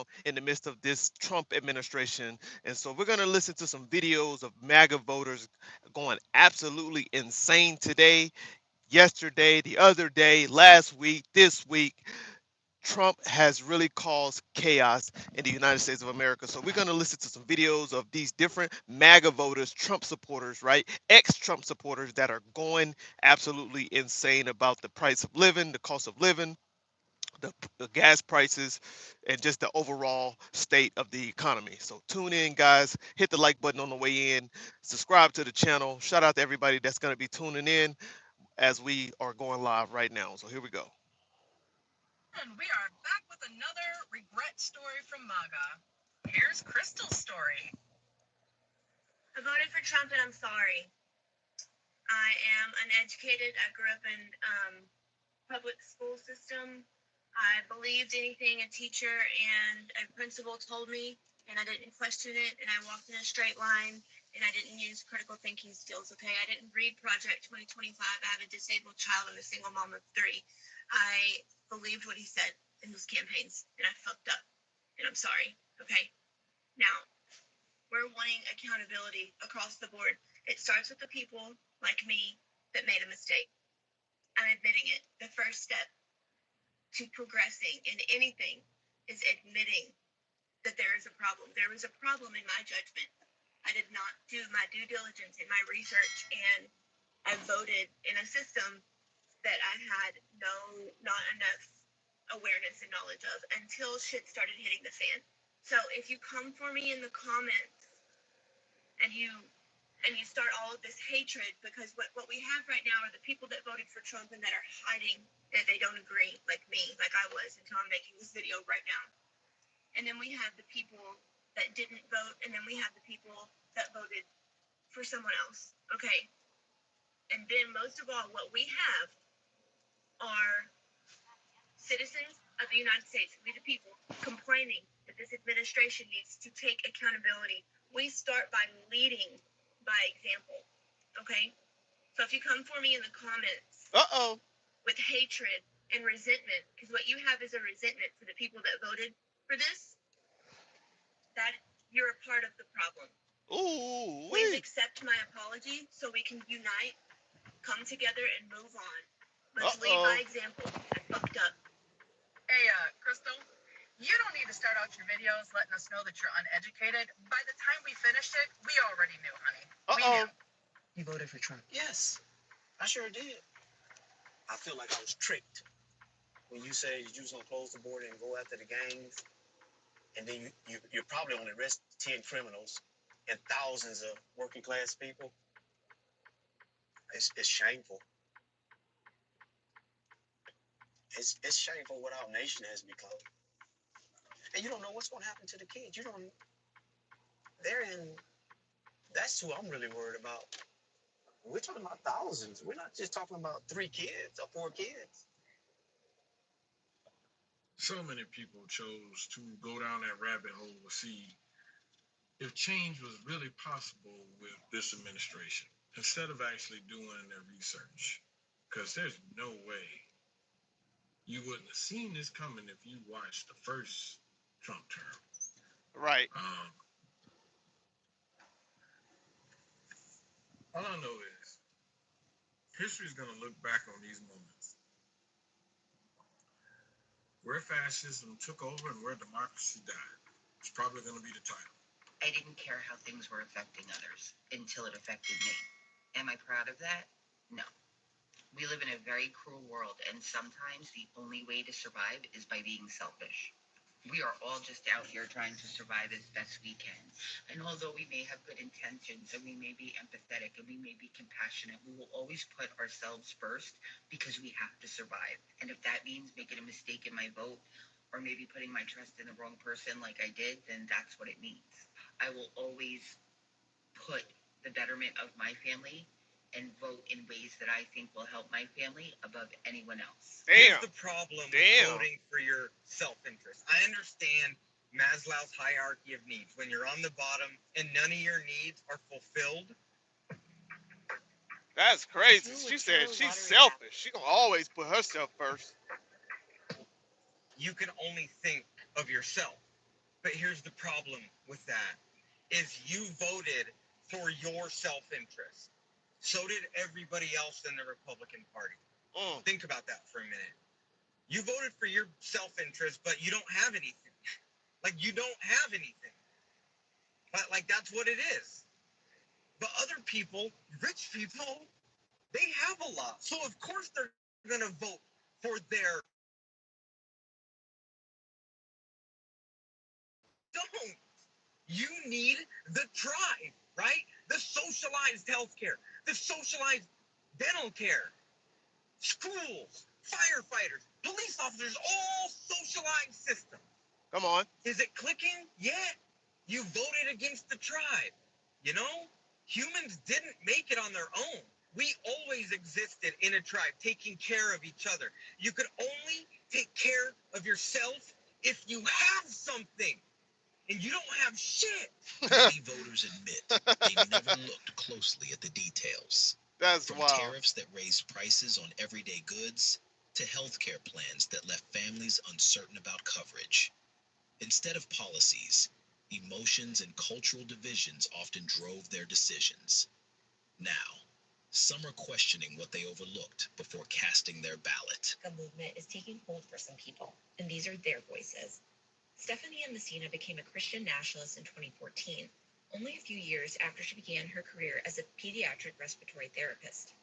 now in the midst of this Trump administration. And so we're going to listen to some videos of MAGA voters going absolutely insane today, yesterday, the other day, last week, this week. Trump has really caused chaos in the United States of America. So we're going to listen to some videos of these different MAGA voters, Trump supporters, right? Ex-Trump supporters that are going absolutely insane about the price of living, the cost of living, the gas prices, and just the overall state of the economy. So tune in, guys. Hit the like button on the way in. Subscribe to the channel. Shout out to everybody that's going to be tuning in as we are going live right now. So here we go. And we are back with another regret story from MAGA. Here's Crystal's story. I voted for Trump and I'm sorry. I am uneducated. I grew up in public school system. I believed anything a teacher and a principal told me, and I didn't question it, and I walked in a straight line, and I didn't use critical thinking skills, okay? I didn't read Project 2025. I have a disabled child and a single mom of 3. I believed what he said in those campaigns, and I fucked up, and I'm sorry, okay? Now, we're wanting accountability across the board. It starts with the people like me that made a mistake. I'm admitting it. The first step to progressing in anything is admitting that there is a problem. There was a problem in my judgment. I did not do my due diligence in my research, and I voted in a system that I had not enough awareness and knowledge of until shit started hitting the fan. So if you come for me in the comments and you start all of this hatred, because what we have right now are the people that voted for Trump and that are hiding that they don't agree, like me, like I was until I'm making this video right now. And then we have the people that didn't vote, and then we have the people that voted for someone else, okay? And then most of all, what we have are citizens of the United States, we the people, complaining that this administration needs to take accountability. We start by leading by example, okay? So if you come for me in the comments with hatred and resentment, because what you have is a resentment for the people that voted for this, that you're a part of the problem. Ooh, please accept my apology so we can unite, come together, and move on. Let's lead by example. I fucked up. Hey, Crystal, you don't need to start out your videos letting us know that you're uneducated. By the time we finished it, we already knew, honey. We knew. You voted for Trump? Yes, I sure did. I feel like I was tricked when you say you was gonna close the border and go after the gangs, and then you probably only arrest 10 criminals and thousands of working class people. It's shameful. It's shameful what our nation has become. And you don't know what's going to happen to the kids. You don't. They're in. That's who I'm really worried about. We're talking about thousands. We're not just talking about 3 kids or 4 kids. So many people chose to go down that rabbit hole to see if change was really possible with this administration instead of actually doing their research. Because there's no way you wouldn't have seen this coming if you watched the first Trump term. right. All I know is history's going to look back on these moments where fascism took over and where democracy died. It's probably going to be the title. I didn't care how things were affecting others until it affected me. Am I proud of that? No. We live in a very cruel world, and sometimes the only way to survive is by being selfish. We are all just out here trying to survive as best we can. And although we may have good intentions and we may be empathetic and we may be compassionate, we will always put ourselves first because we have to survive. And if that means making a mistake in my vote or maybe putting my trust in the wrong person like I did, then that's what it means. I will always put the betterment of my family and vote in ways that I think will help my family above anyone else. Damn. Here's the problem with voting for your self-interest. I understand Maslow's hierarchy of needs. When you're on the bottom and none of your needs are fulfilled. That's crazy. She said she's selfish. She gonna always put herself first. You can only think of yourself. But here's the problem with that is you voted for your self-interest. So did everybody else in the Republican Party. Mm. Think about that for a minute. You voted for your self-interest, but you don't have anything. Like you don't have anything. But like that's what it is. But other people, rich people, they have a lot. So of course they're gonna vote for their don't. You need the tribe, right? The socialized healthcare, the socialized dental care, schools, firefighters, police officers, all socialized systems. Come on. Is it clicking? Yeah. You voted against the tribe. You know, humans didn't make it on their own. We always existed in a tribe, taking care of each other. You could only take care of yourself if you have something, and you don't have shit. Many voters admit they never looked closely at the details. That's From wild. tariffs that raised prices on everyday goods to healthcare plans that left families uncertain about coverage. Instead of policies, emotions and cultural divisions often drove their decisions. Now, some are questioning what they overlooked before casting their ballot. The movement is taking hold for some people, and these are their voices. Stephanie Messina became a Christian nationalist in 2014, only a few years after she began her career as a pediatric respiratory therapist.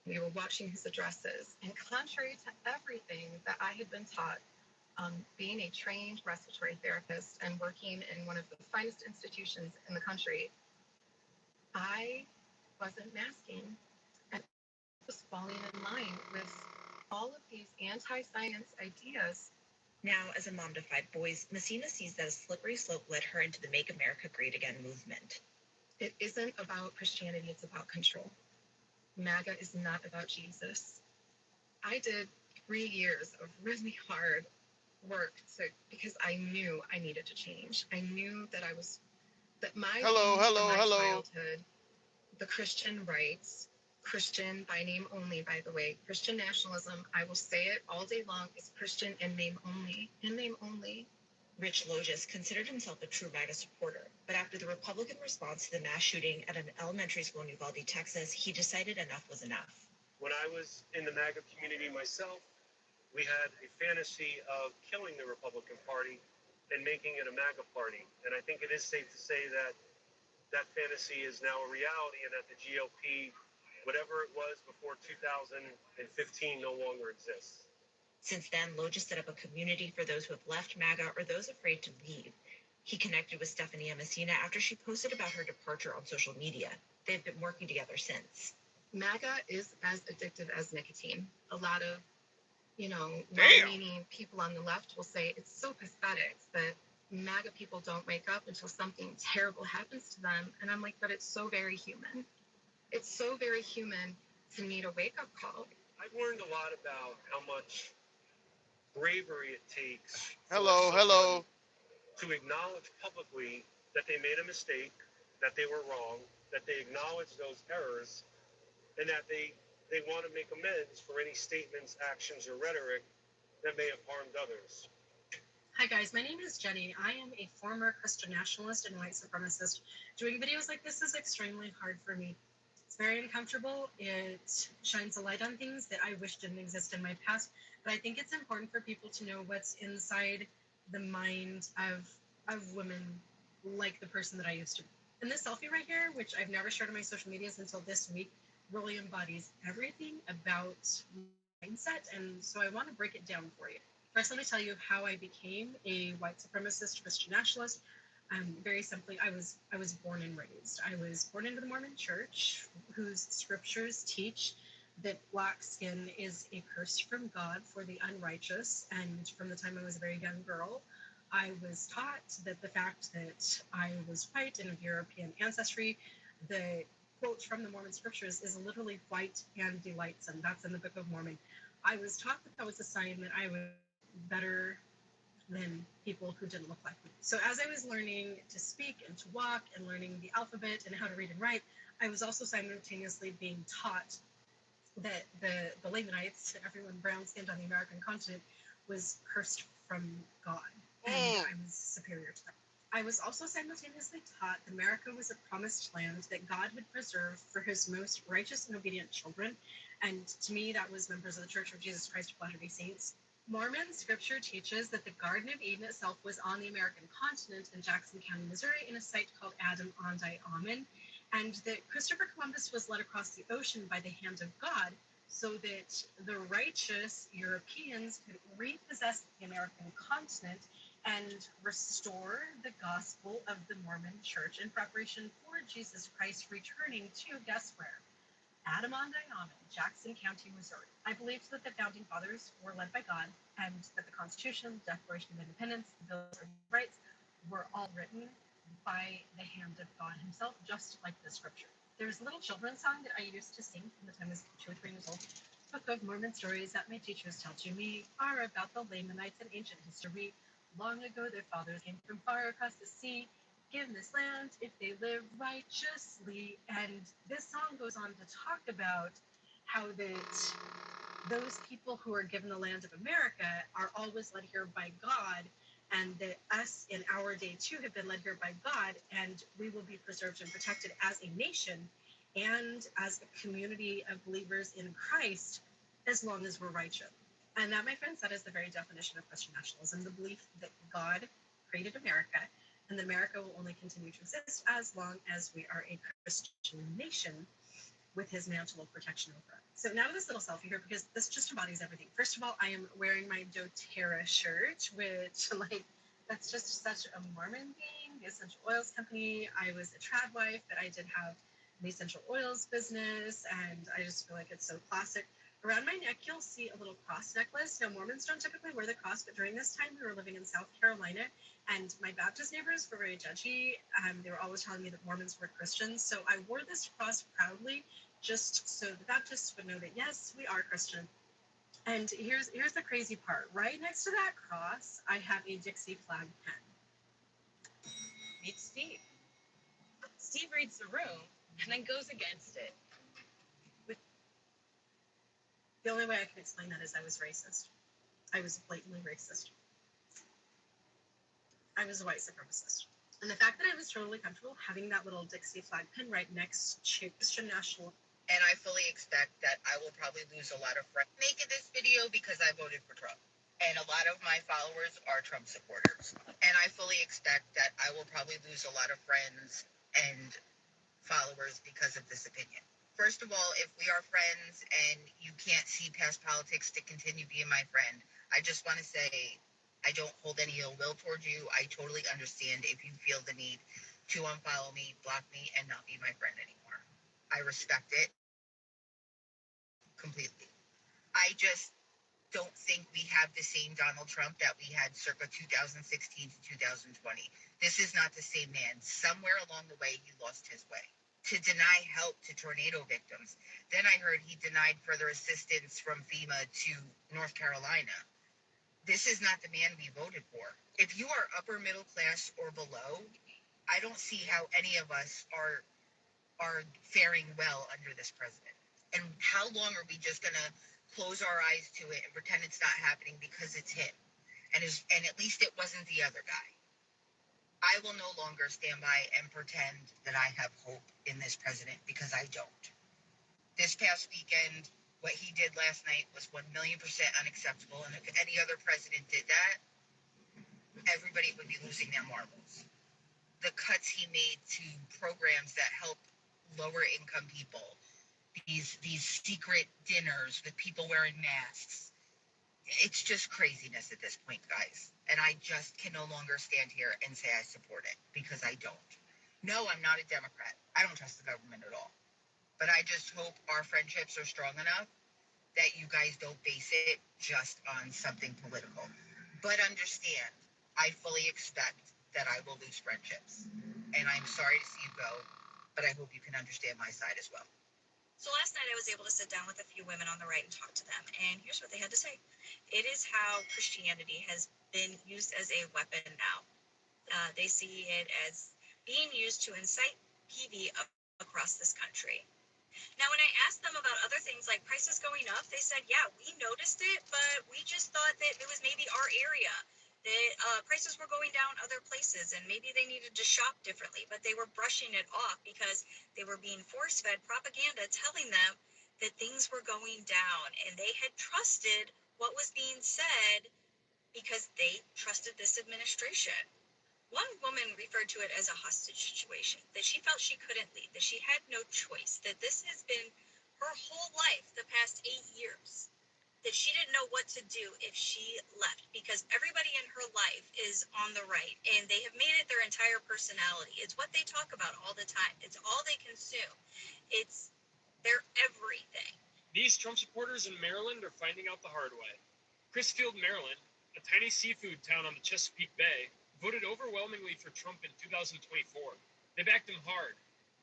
We were watching his addresses, and contrary to everything that I had been taught, being a trained respiratory therapist and working in one of the finest institutions in the country, I wasn't masking and was falling in line with all of these anti-science ideas. Now, as a mom to 5 boys, Messina sees that a slippery slope led her into the Make America Great Again movement. It isn't about Christianity, it's about control. MAGA is not about Jesus. I did 3 years of really hard work because I knew I needed to change. I knew that my Hello, wounds from hello, my hello. childhood, the Christian rights, Christian by name only, by the way, Christian nationalism, I will say it all day long, is Christian in name only, in name only. Rich Logis considered himself a true MAGA supporter, but after the Republican response to the mass shooting at an elementary school in Uvalde, Texas, he decided enough was enough. When I was in the MAGA community myself, we had a fantasy of killing the Republican Party and making it a MAGA party. And I think it is safe to say that that fantasy is now a reality and that the GOP, whatever it was before 2015, no longer exists. Since then, Logis set up a community for those who have left MAGA or those afraid to leave. He connected with Stephanie Messina after she posted about her departure on social media. They've been working together since. MAGA is as addictive as nicotine. A lot of, Damn. well-meaning people on the left will say it's so pathetic that MAGA people don't wake up until something terrible happens to them. And I'm like, but it's so very human. It's so very human to need a wake-up call. I've learned a lot about how much bravery it takes Hello, hello. to acknowledge publicly that they made a mistake, that they were wrong, that they acknowledge those errors, and that they want to make amends for any statements, actions, or rhetoric that may have harmed others. Hi guys, my name is Jenny. I am a former Christian nationalist and white supremacist. Doing videos like this is extremely hard for me. It's very uncomfortable. It shines a light on things that I wish didn't exist in my past, but I think it's important for people to know what's inside the mind of women like the person that I used to be. And this selfie right here, which I've never shared on my social medias until this week, really embodies everything about mindset, and so I want to break it down for you. First, let me tell you how I became a white supremacist Christian nationalist. Very simply, I was born and raised. I was born into the Mormon Church, whose scriptures teach that black skin is a curse from God for the unrighteous. And from the time I was a very young girl, I was taught that the fact that I was white and of European ancestry, the quote from the Mormon scriptures is literally white and delightsome. That's in the Book of Mormon. I was taught that was a sign that I was better than people who didn't look like me. So as I was learning to speak and to walk and learning the alphabet and how to read and write, I was also simultaneously being taught that the Lamanites, everyone brown-skinned on the American continent, was cursed from God, and I was superior to them. I was also simultaneously taught that America was a promised land that God would preserve for his most righteous and obedient children. And to me, that was members of the Church of Jesus Christ of Latter day Saints. Mormon scripture teaches that the Garden of Eden itself was on the American continent in Jackson County, Missouri, in a site called Adam Ondi Amen, and that Christopher Columbus was led across the ocean by the hand of God so that the righteous Europeans could repossess the American continent and restore the gospel of the Mormon church in preparation for Jesus Christ returning to, guess where? Adirondack, Jackson County, Missouri. I believed that the founding fathers were led by God and that the Constitution, the Declaration of Independence, the Bill of Rights were all written by the hand of God himself, just like the scripture. There's a little children's song that I used to sing from the time I was 2 or 3 years old. Book of Mormon stories that my teachers tell to me are about the Lamanites and ancient history. Long ago, their fathers came from far across the sea, given this land if they live righteously. And this song goes on to talk about how that those people who are given the land of America are always led here by God, and that us in our day too have been led here by God, and we will be preserved and protected as a nation and as a community of believers in Christ as long as we're righteous. And that, my friends, that is the very definition of Christian nationalism, the belief that God created America and that America will only continue to exist as long as we are a Christian nation with his mantle of protection over it. So now this little selfie here, because this just embodies everything. First of all, I am wearing my doTERRA shirt, which like that's just such a Mormon thing. The essential oils company. I was a trad wife, but I did have an essential oils business, and I just feel like it's so classic. Around my neck, you'll see a little cross necklace. Now, Mormons don't typically wear the cross, but during this time, we were living in South Carolina, and my Baptist neighbors were very judgy. They were always telling me that Mormons were Christians, so I wore this cross proudly, just so the Baptists would know that, yes, we are Christian. And here's the crazy part. Right next to that cross, I have a Dixie flag pen. Meet Steve. Steve reads the room and then goes against it. The only way I can explain that is I was racist. I was blatantly racist. I was a white supremacist. And the fact that I was totally comfortable having that little Dixie flag pin right next to Christian national. And I fully expect that I will probably lose a lot of friends making this video because I voted for Trump. And a lot of my followers are Trump supporters. And I fully expect that I will probably lose a lot of friends and followers because of this opinion. First of all, if we are friends and you can't see past politics to continue being my friend, I just want to say I don't hold any ill will towards you. I totally understand if you feel the need to unfollow me, block me, and not be my friend anymore. I respect it completely. I just don't think we have the same Donald Trump that we had circa 2016 to 2020. This is not the same man. Somewhere along the way, he lost his way. To deny help to tornado victims. Then I heard he denied further assistance from FEMA to North Carolina. This is not the man we voted for. If you are upper middle class or below, I don't see how any of us are faring well under this president. And how long are we just gonna close our eyes to it and pretend it's not happening because it's him? And at least it wasn't the other guy. I will no longer stand by and pretend that I have hope in this president because I don't. This past weekend, what he did last night was 1,000,000% unacceptable. And if any other president did that, everybody would be losing their marbles. The cuts he made to programs that help lower income people, these secret dinners with people wearing masks. It's just craziness at this point, guys. And I just can no longer stand here and say I support it because I don't. No, I'm not a Democrat. I don't trust the government at all. But I just hope our friendships are strong enough that you guys don't base it just on something political. But understand, I fully expect that I will lose friendships. And I'm sorry to see you go, but I hope you can understand my side as well. So last night I was able to sit down with a few women on the right and talk to them, and here's what they had to say. It is how Christianity has been used as a weapon now. They see it as being used to incite PV across this country. Now, when I asked them about other things like prices going up, they said, yeah, we noticed it, but we just thought that it was maybe our area, that prices were going down other places and maybe they needed to shop differently, but they were brushing it off because they were being force-fed propaganda telling them that things were going down, and they had trusted what was being said because they trusted this administration. One woman referred to it as a hostage situation, that she felt she couldn't leave, that she had no choice, that this has been her whole life the past 8 years, that she didn't know what to do if she left because everybody in her life is on the right and they have made it their entire personality. It's what they talk about all the time. It's all they consume. It's their everything. These Trump supporters in Maryland are finding out the hard way. Chrisfield, Maryland, a tiny seafood town on the Chesapeake Bay, voted overwhelmingly for Trump in 2024. They backed him hard.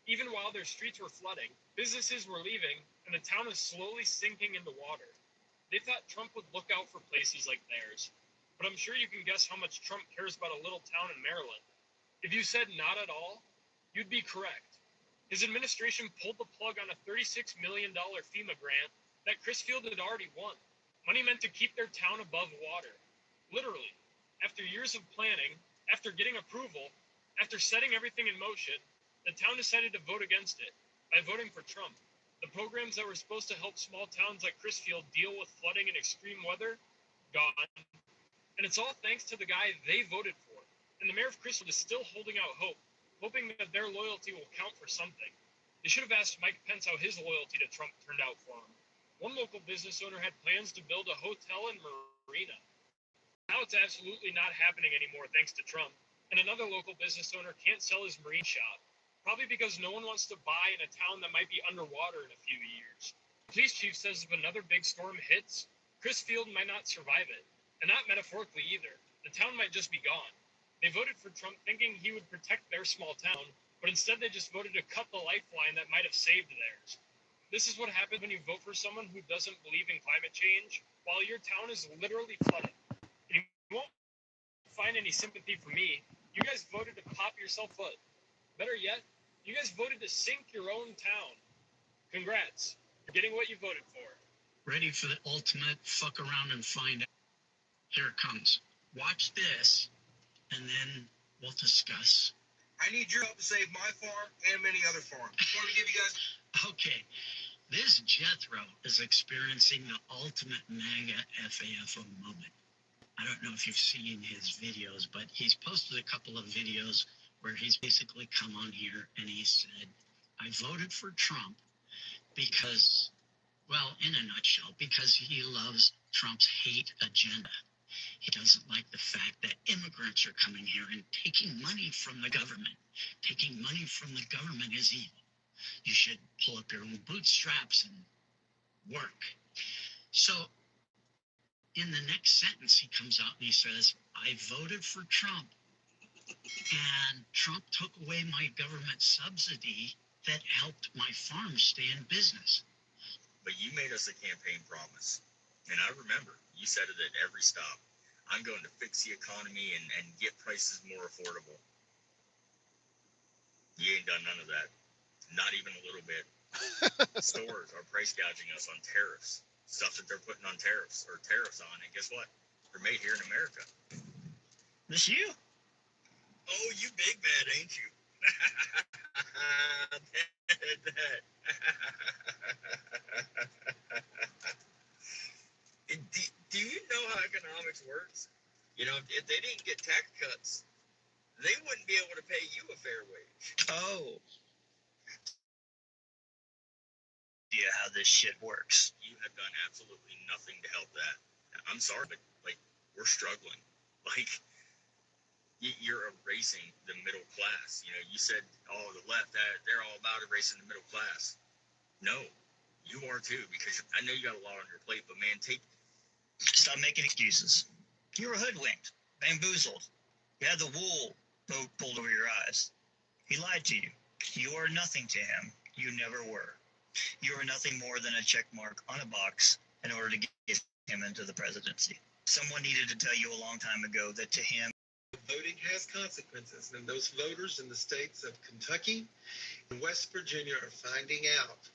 Even while their streets were flooding, businesses were leaving, and the town is slowly sinking in the water. They thought Trump would look out for places like theirs. But I'm sure you can guess how much Trump cares about a little town in Maryland. If you said not at all, you'd be correct. His administration pulled the plug on a $36 million FEMA grant that Chrisfield had already won. Money meant to keep their town above water. Literally. After years of planning, after getting approval, after setting everything in motion, the town decided to vote against it by voting for Trump. The programs that were supposed to help small towns like Chrisfield deal with flooding and extreme weather, gone. And it's all thanks to the guy they voted for. And the mayor of Chrisfield is still holding out hope, hoping that their loyalty will count for something. They should have asked Mike Pence how his loyalty to Trump turned out for him. One local business owner had plans to build a hotel and marina. Now it's absolutely not happening anymore thanks to Trump. And another local business owner can't sell his marine shop, probably because no one wants to buy in a town that might be underwater in a few years. The police chief says if another big storm hits, Chrisfield might not survive it. And not metaphorically either. The town might just be gone. They voted for Trump thinking he would protect their small town, but instead they just voted to cut the lifeline that might have saved theirs. This is what happens when you vote for someone who doesn't believe in climate change, while your town is literally flooded. And you won't find any sympathy from me. You guys voted to pop yourself foot. Better yet, you guys voted to sink your own town. Congrats. You're getting what you voted for. Ready for the ultimate fuck around and find out? Here it comes. Watch this, and then we'll discuss. I need your help to save my farm and many other farms. I want to give you guys. Okay, this Jethro is experiencing the ultimate MAGA FAFO moment. I don't know if you've seen his videos, but he's posted a couple of videos where he's basically come on here and he said, I voted for Trump because, well, in a nutshell, because he loves Trump's hate agenda. He doesn't like the fact that immigrants are coming here and taking money from the government. Taking money from the government is evil. You should pull up your own bootstraps and work. So in the next sentence, he comes out and he says, I voted for Trump, and Trump took away my government subsidy that helped my farm stay in business. But you made us a campaign promise. And I remember you said it at every stop. I'm going to fix the economy and get prices more affordable. You ain't done none of that. Not even a little bit. Stores are price gouging us on tariffs. Stuff that they're putting on tariffs or tariffs on. And guess what? They're made here in America. This you? Oh, you big bad, ain't you? Do you know how economics works? You know, if they didn't get tax cuts, they wouldn't be able to pay you a fair wage. Oh. Yeah, how this shit works. You have done absolutely nothing to help that. I'm sorry, but we're struggling. You're erasing the middle class. You know, you said, oh, the left, they're all about erasing the middle class. No, you are too, because I know you got a lot on your plate, but man, Stop making excuses. You were hoodwinked, bamboozled. You had the wool pulled over your eyes. He lied to you. You are nothing to him. You never were. You are nothing more than a check mark on a box in order to get him into the presidency. Someone needed to tell you a long time ago that to him, voting has consequences, and those voters in the states of Kentucky and West Virginia are finding out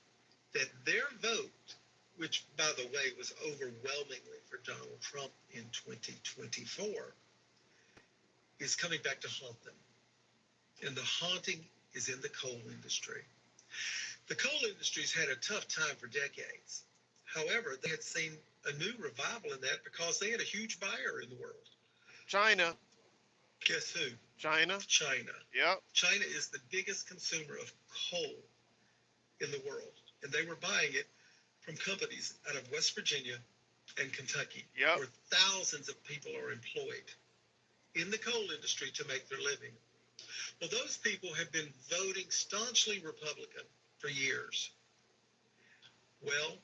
that their vote, which, by the way, was overwhelmingly for Donald Trump in 2024, is coming back to haunt them. And the haunting is in the coal industry. The coal industry's had a tough time for decades. However, they had seen a new revival in that because they had a huge buyer in the world. China. Guess who? China. China. Yep. China is the biggest consumer of coal in the world, and they were buying it from companies out of West Virginia and Kentucky, Yep. where thousands of people are employed in the coal industry to make their living. Well, those people have been voting staunchly Republican for years. Well,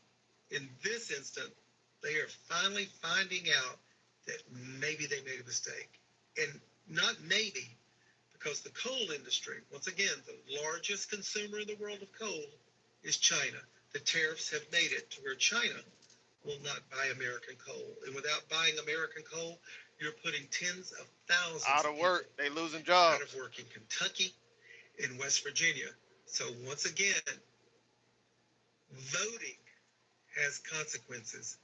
in this instant, they are finally finding out that maybe they made a mistake. And not maybe, because the coal industry, once again, the largest consumer in the world of coal is China. The tariffs have made it to where China will not buy American coal. And without buying American coal, you're putting tens of thousands Out of of people work. They losing out jobs. of work in Kentucky, in West Virginia. So once again, voting has consequences,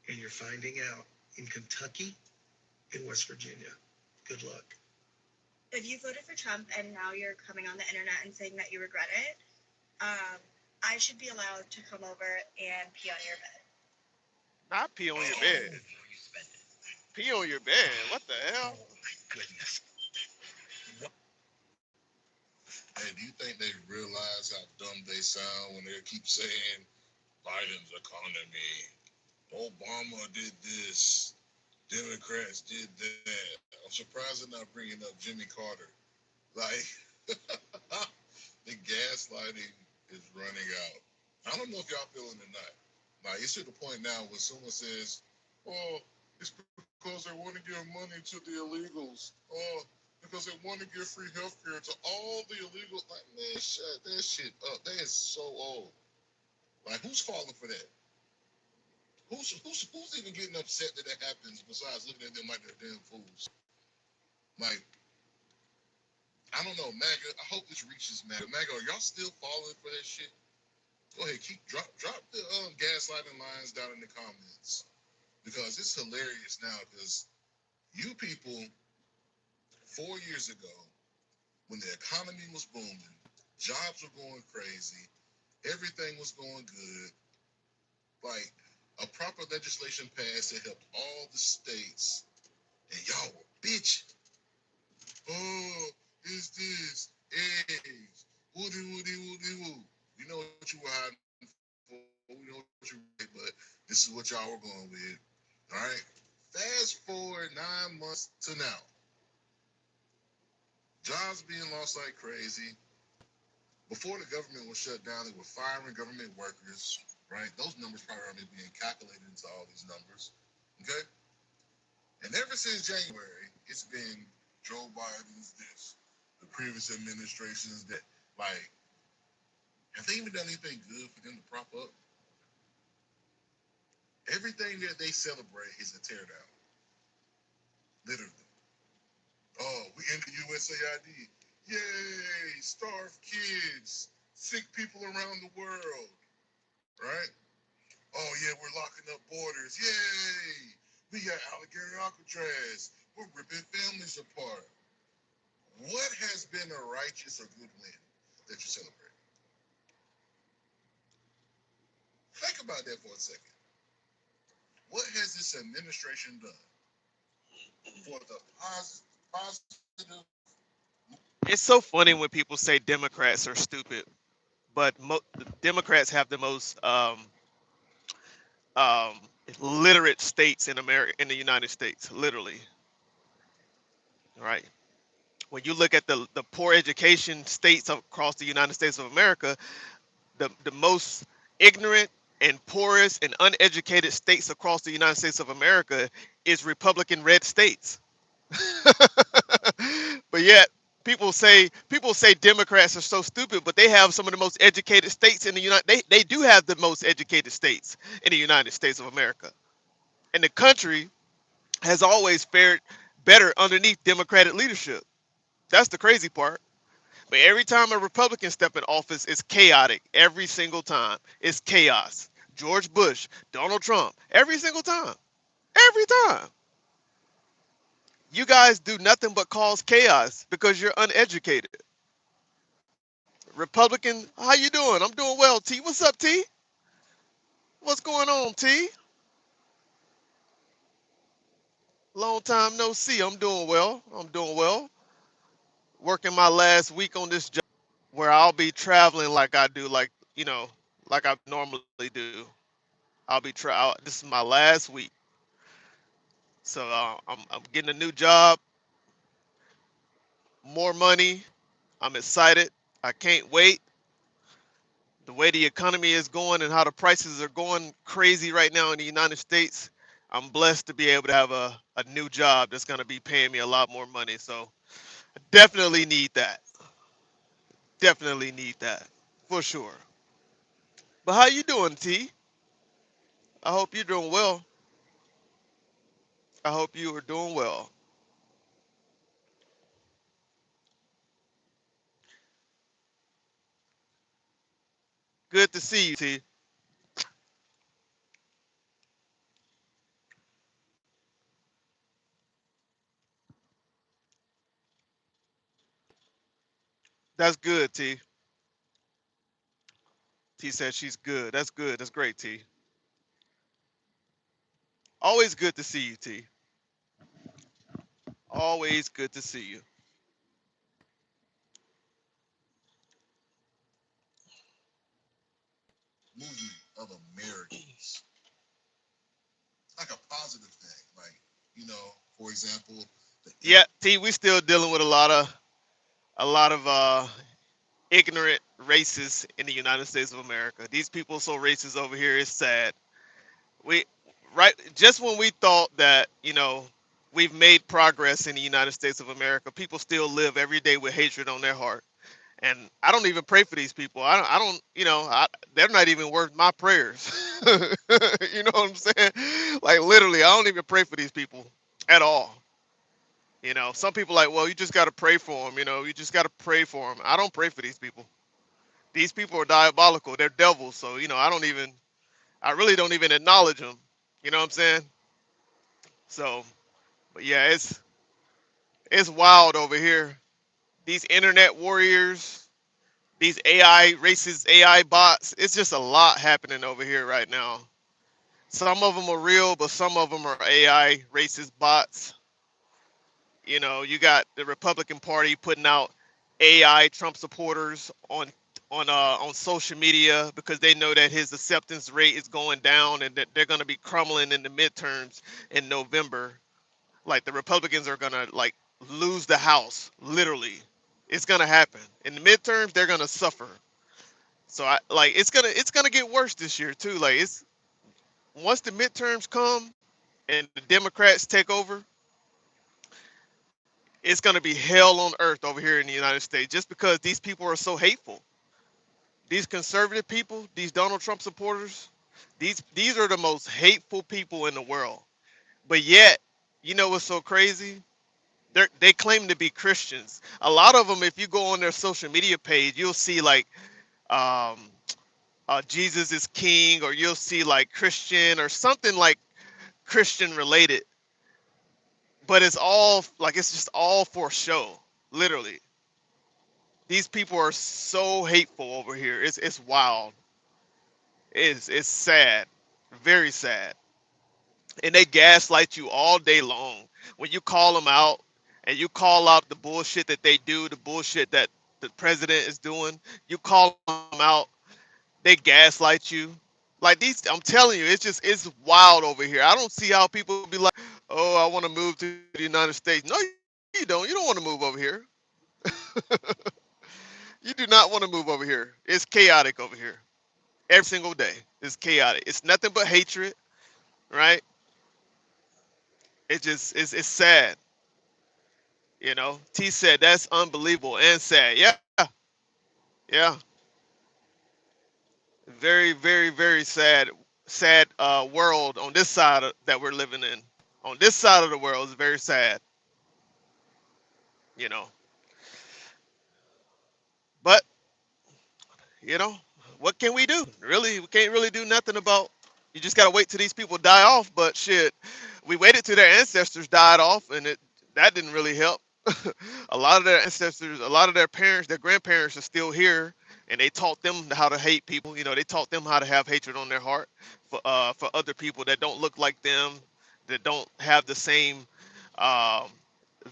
and you're finding out in Kentucky, in West Virginia. Good luck. If you voted for Trump and now you're coming on the internet and saying that you regret it, I should be allowed to come over and pee on your bed. Not pee on your Oh, bed. no, you spend it. Pee on your bed. What the hell? Oh, my goodness. Hey, do you think they realize how dumb they sound when they keep saying Biden's economy, Obama did this, Democrats did that? I'm surprised they're not bringing up Jimmy Carter. Like, the gaslighting is running out. I don't know if y'all feeling it or not. Like, it's to the point now where someone says, oh, it's because they want to give money to the illegals. Oh, because they want to give free health care to all the illegals. Like, man, shut that shit up. That is so old. Like, who's falling for that? Who's even getting upset that that happens besides looking at them like they're damn fools? Like, I don't know, MAGA. I hope this reaches MAGA. MAGA, are y'all still falling for that shit? Go ahead, drop the gaslighting lines down in the comments because it's hilarious now. Because you people 4 years ago, when the economy was booming, jobs were going crazy, everything was going good, like a proper legislation passed that helped all the states, and y'all were bitching. Oh, is this eggs? Woody, woody, woody, woo. You know what you were hiding for. We know what you were hiding, but this is what y'all were going with. All right. Fast forward 9 months to now. Jobs being lost like crazy. Before the government was shut down, they were firing government workers, right? Those numbers probably aren't being calculated into all these numbers. Okay? And ever since January, it's been Joe Biden's this, the previous administrations that, like, have they even done anything good for them to prop up? Everything that they celebrate is a teardown, literally. Oh, we in the USAID. Yay! Starved kids, sick people around the world, right? Oh yeah, we're locking up borders. Yay! We got alligator Alcatraz. We're ripping families apart. What has been a righteous or good win that you celebrate? Think about that for a second. What has this administration done for the positive? It's so funny when people say Democrats are stupid, but the Democrats have the most um, literate states in America, in the United States, literally. Right. When you look at the poor education states across the United States of America, the most ignorant and poorest and uneducated states across the United States of America is Republican red states. But yet people say Democrats are so stupid, but they have some of the most educated states in the United. They do have the most educated states in the United States of America, and the country has always fared better underneath Democratic leadership. That's the crazy part. But every time a Republican step in office, it's chaotic. Every single time, it's chaos. George Bush, Donald Trump, every single time, every time. You guys do nothing but cause chaos because you're uneducated. Republican, how you doing? I'm doing well, T. What's up, T? What's going on, T? Long time no see. I'm doing well. I'm doing well. Working my last week on this job where I'll be traveling like I do, like, like I normally do. This is my last week. So I'm getting a new job, more money. I'm excited. I can't wait. The way the economy is going and how the prices are going crazy right now in the United States, I'm blessed to be able to have a new job that's going to be paying me a lot more money. So I definitely need that. Definitely need that for sure. But how you doing, T? I hope you're doing well. I hope you are doing well. Good to see you, T. That's good, T. T said she's good. That's good. That's great, T. Always good to see you, T. Always good to see you. Yeah, T, we still dealing with a lot of ignorant racists in the United States of America. These people are so racist over here. It's sad. We right just when we thought that we've made progress in the United States of America, people still live every day with hatred on their heart. And I don't even pray for these people. I don't they're not even worth my prayers. You know what I'm saying? Like literally, I don't even pray for these people at all. Some people like, well, you just got to pray for them. You just got to pray for them. I don't pray for these people. These people are diabolical. They're devils. So I really don't even acknowledge them. You know what I'm saying? So, but yeah, it's wild over here. These internet warriors, these AI racist AI bots. It's just a lot happening over here right now. Some of them are real, but some of them are AI racist bots. You got the Republican Party putting out AI Trump supporters on social media because they know that his acceptance rate is going down and that they're going to be crumbling in the midterms in November. Like the Republicans are going to like lose the House, literally. It's going to happen. In the midterms, they're going to suffer. So I like it's gonna get worse this year too. Like it's once the midterms come and the Democrats take over, it's gonna be hell on earth over here in the United States just because these people are so hateful. These conservative people, these Donald Trump supporters, these are the most hateful people in the world. But yet, you know what's so crazy? They claim to be Christians. A lot of them, if you go on their social media page, you'll see like um, Jesus is King, or you'll see like Christian or something like Christian related. But it's just all for show. Literally, these people are so hateful over here. It's wild. It's sad, very sad, and they gaslight you all day long. When you call them out and you call out the bullshit that they do, the bullshit that the president is doing, you call them out, they gaslight you. Like these, I'm telling you, it's wild over here. I don't see how people be like, "Oh, I want to move to the United States." No, you don't. You don't want to move over here. You do not want to move over here. It's chaotic over here. Every single day, it's chaotic. It's nothing but hatred, right? It's sad. T said that's unbelievable and sad. Yeah, yeah. Very, very, very sad, sad world on this side that we're living in. On this side of the world is very sad. You know, but you know, what can we do? Really, we can't really do nothing about. You just gotta wait till these people die off. But shit, we waited till their ancestors died off, and it. That didn't really help. A lot of their ancestors, a lot of their parents, their grandparents are still here, and they taught them how to hate people. You know, they taught them how to have hatred on their heart for other people that don't look like them, that don't have the same um,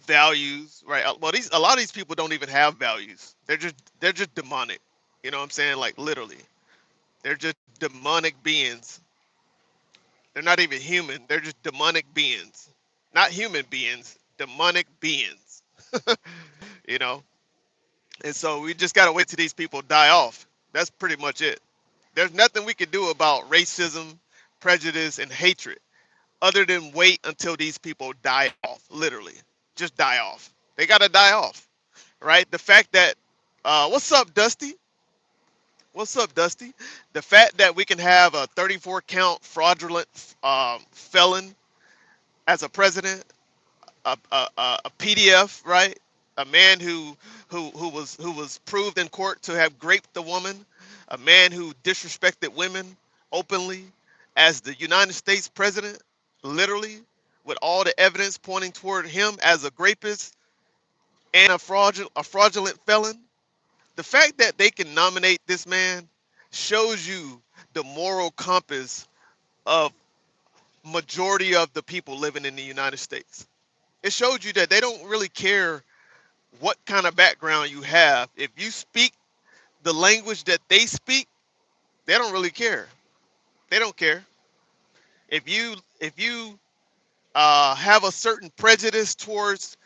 values, right? Well, these a lot of these people don't even have values. They're just demonic. You know what I'm saying? Like literally, they're just demonic beings. They're not even human. They're just demonic beings, not human beings, demonic beings. You know, and so we just gotta wait till these people die off. That's pretty much it. There's nothing we can do about racism, prejudice, and hatred other than wait until these people die off. Literally, just die off. They gotta die off, right? The fact that, what's up, Dusty? What's up, Dusty? The fact that we can have a 34 count fraudulent felon as a president, a PDF, right? A man who was proved in court to have raped the woman, a man who disrespected women openly as the United States president, literally, with all the evidence pointing toward him as a rapist and a fraudulent felon. The fact that they can nominate this man shows you the moral compass of majority of the people living in the United States. It showed you that they don't really care what kind of background you have. If you speak the language that they speak, they don't really care. They don't care. If you have a certain prejudice towards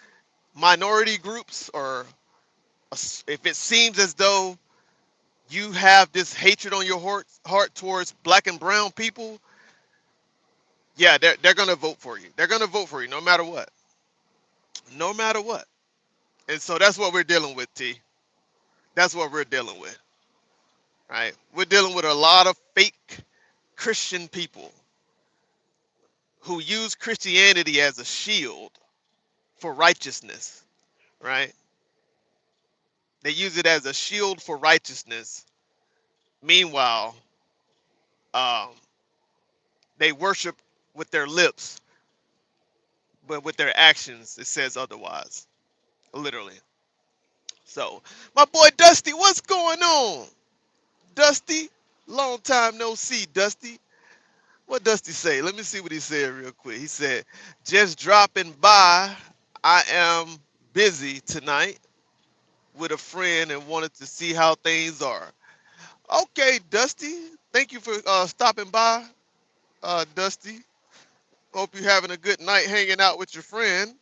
minority groups, or if it seems as though you have this hatred on your heart towards black and brown people, yeah, they're gonna vote for you. They're gonna vote for you no matter what. No matter what. And so that's what we're dealing with, T. That's what we're dealing with. Right? We're dealing with a lot of fake Christian people who use Christianity as a shield for righteousness, right? They use it as a shield for righteousness. Meanwhile, um, they worship with their lips, but with their actions, it says otherwise, literally. So, my boy Dusty, what's going on? Dusty, long time no see, Dusty. What Dusty say? Let me see what he said real quick. He said, just dropping by. I am busy tonight with a friend and wanted to see how things are. Okay, Dusty. Thank you for stopping by, Dusty. Hope you're having a good night hanging out with your friend.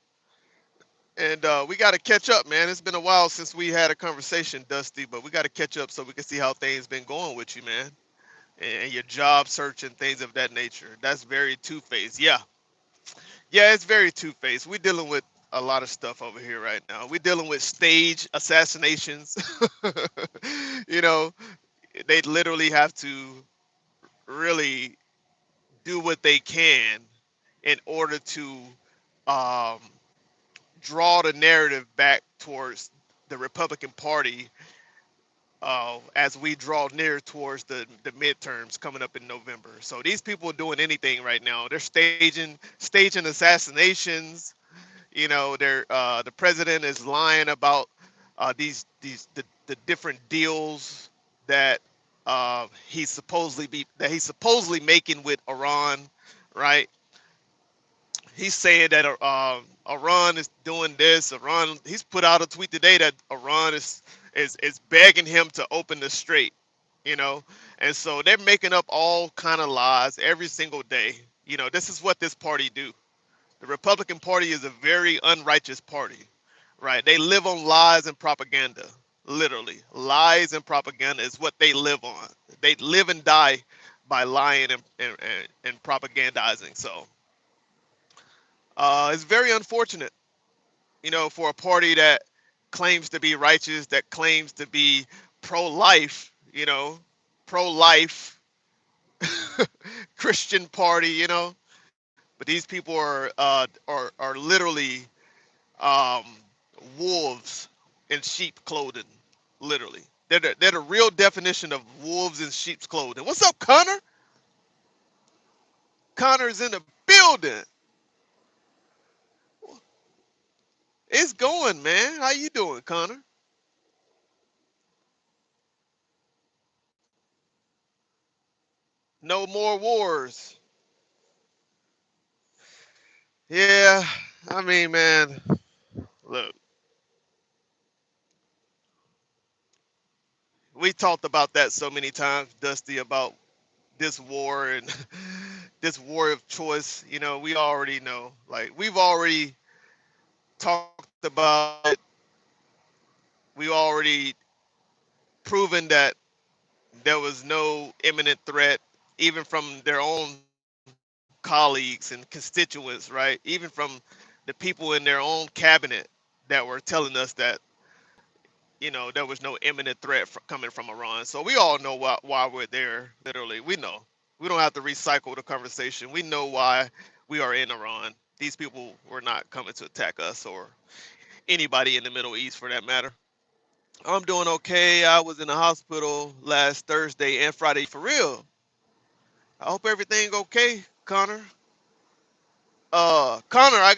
And we got to catch up, man. It's been a while since we had a conversation, Dusty, but we got to catch up so we can see how things been going with you, man. And your job search and things of that nature. That's very two-faced. Yeah, yeah, it's very two-faced. We're dealing with a lot of stuff over here right now. We're dealing with stage assassinations. You know, they literally have to really do what they can in order to um, draw the narrative back towards the Republican Party as we draw near towards the midterms coming up in November. So these people are doing anything right now. They're staging assassinations. You know, the president is lying about the different deals that he's supposedly making with Iran, right? He's saying that Iran is doing this. Iran. He's put out a tweet today that Iran is begging him to open the strait. You know, and so they're making up all kind of lies every single day. You know, this is what this party do. The Republican Party is a very unrighteous party, right? They live on lies and propaganda. Literally, lies and propaganda is what they live on. They live and die by lying and propagandizing. So it's very unfortunate, you know, for a party that claims to be righteous, that claims to be pro-life, you know, pro-life Christian party, you know. But these people are literally um, wolves in sheep clothing, literally. They're the real definition of wolves in sheep's clothing. What's up, Connor? Connor's in the building. It's going, man. How you doing, Connor? No more wars. Yeah, I mean, man, look, we talked about that so many times, Dusty, about this war and this war of choice. You know, we already know. Like, we've already talked about it. We already proven that there was no imminent threat, even from their own colleagues and constituents, right? Even from the people in their own cabinet that were telling us that, there was no imminent threat coming from Iran. So we all know why we're there. Literally, we know. We don't have to recycle the conversation. We know why we are in Iran. These people were not coming to attack us or anybody in the Middle East for that matter. I'm doing okay. I was in the hospital last Thursday and Friday for real. I hope everything okay, Connor. Connor, I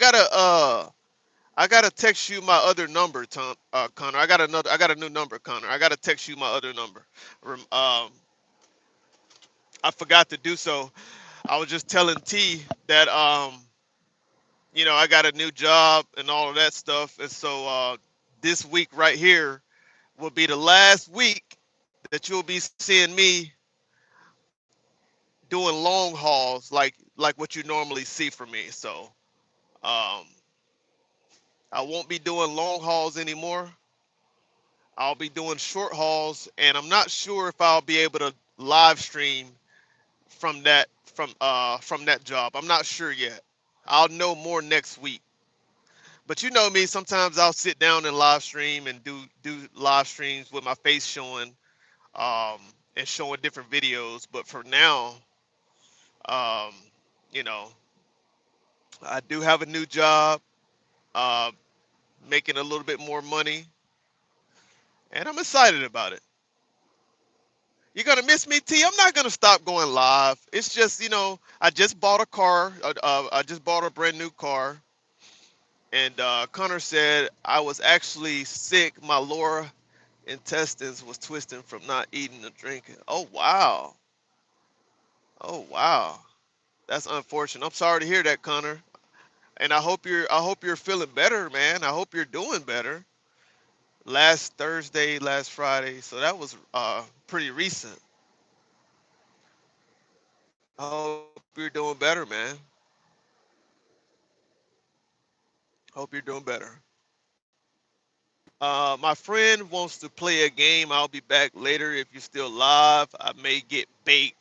gotta text you my other number, Connor. I got a new number, Connor. I gotta text you my other number. I forgot to do so. I was just telling T that I got a new job and all of that stuff, and so this week right here will be the last week that you'll be seeing me doing long hauls like what you normally see from me. So um, I won't be doing long hauls anymore. I'll be doing short hauls, and I'm not sure if I'll be able to live stream from that job. I'm not sure yet. I'll know more next week. But you know me, sometimes I'll sit down and live stream and do live streams with my face showing um, and showing different videos. But for now, um, you know, I do have a new job, uh, making a little bit more money, and I'm excited about it. You're gonna miss me, T. I'm not gonna stop going live. It's just, I just bought a car. I just bought a brand new car, and Connor said I was actually sick. My lower intestines was twisting from not eating or drinking. Oh wow. Oh wow. That's unfortunate. I'm sorry to hear that, Connor. And I hope you're feeling better, man. I hope you're doing better. Last Thursday, last Friday, so that was pretty recent. I hope you're doing better, man. Hope you're doing better. My friend wants to play a game. I'll be back later. If you're still live, I may get baked.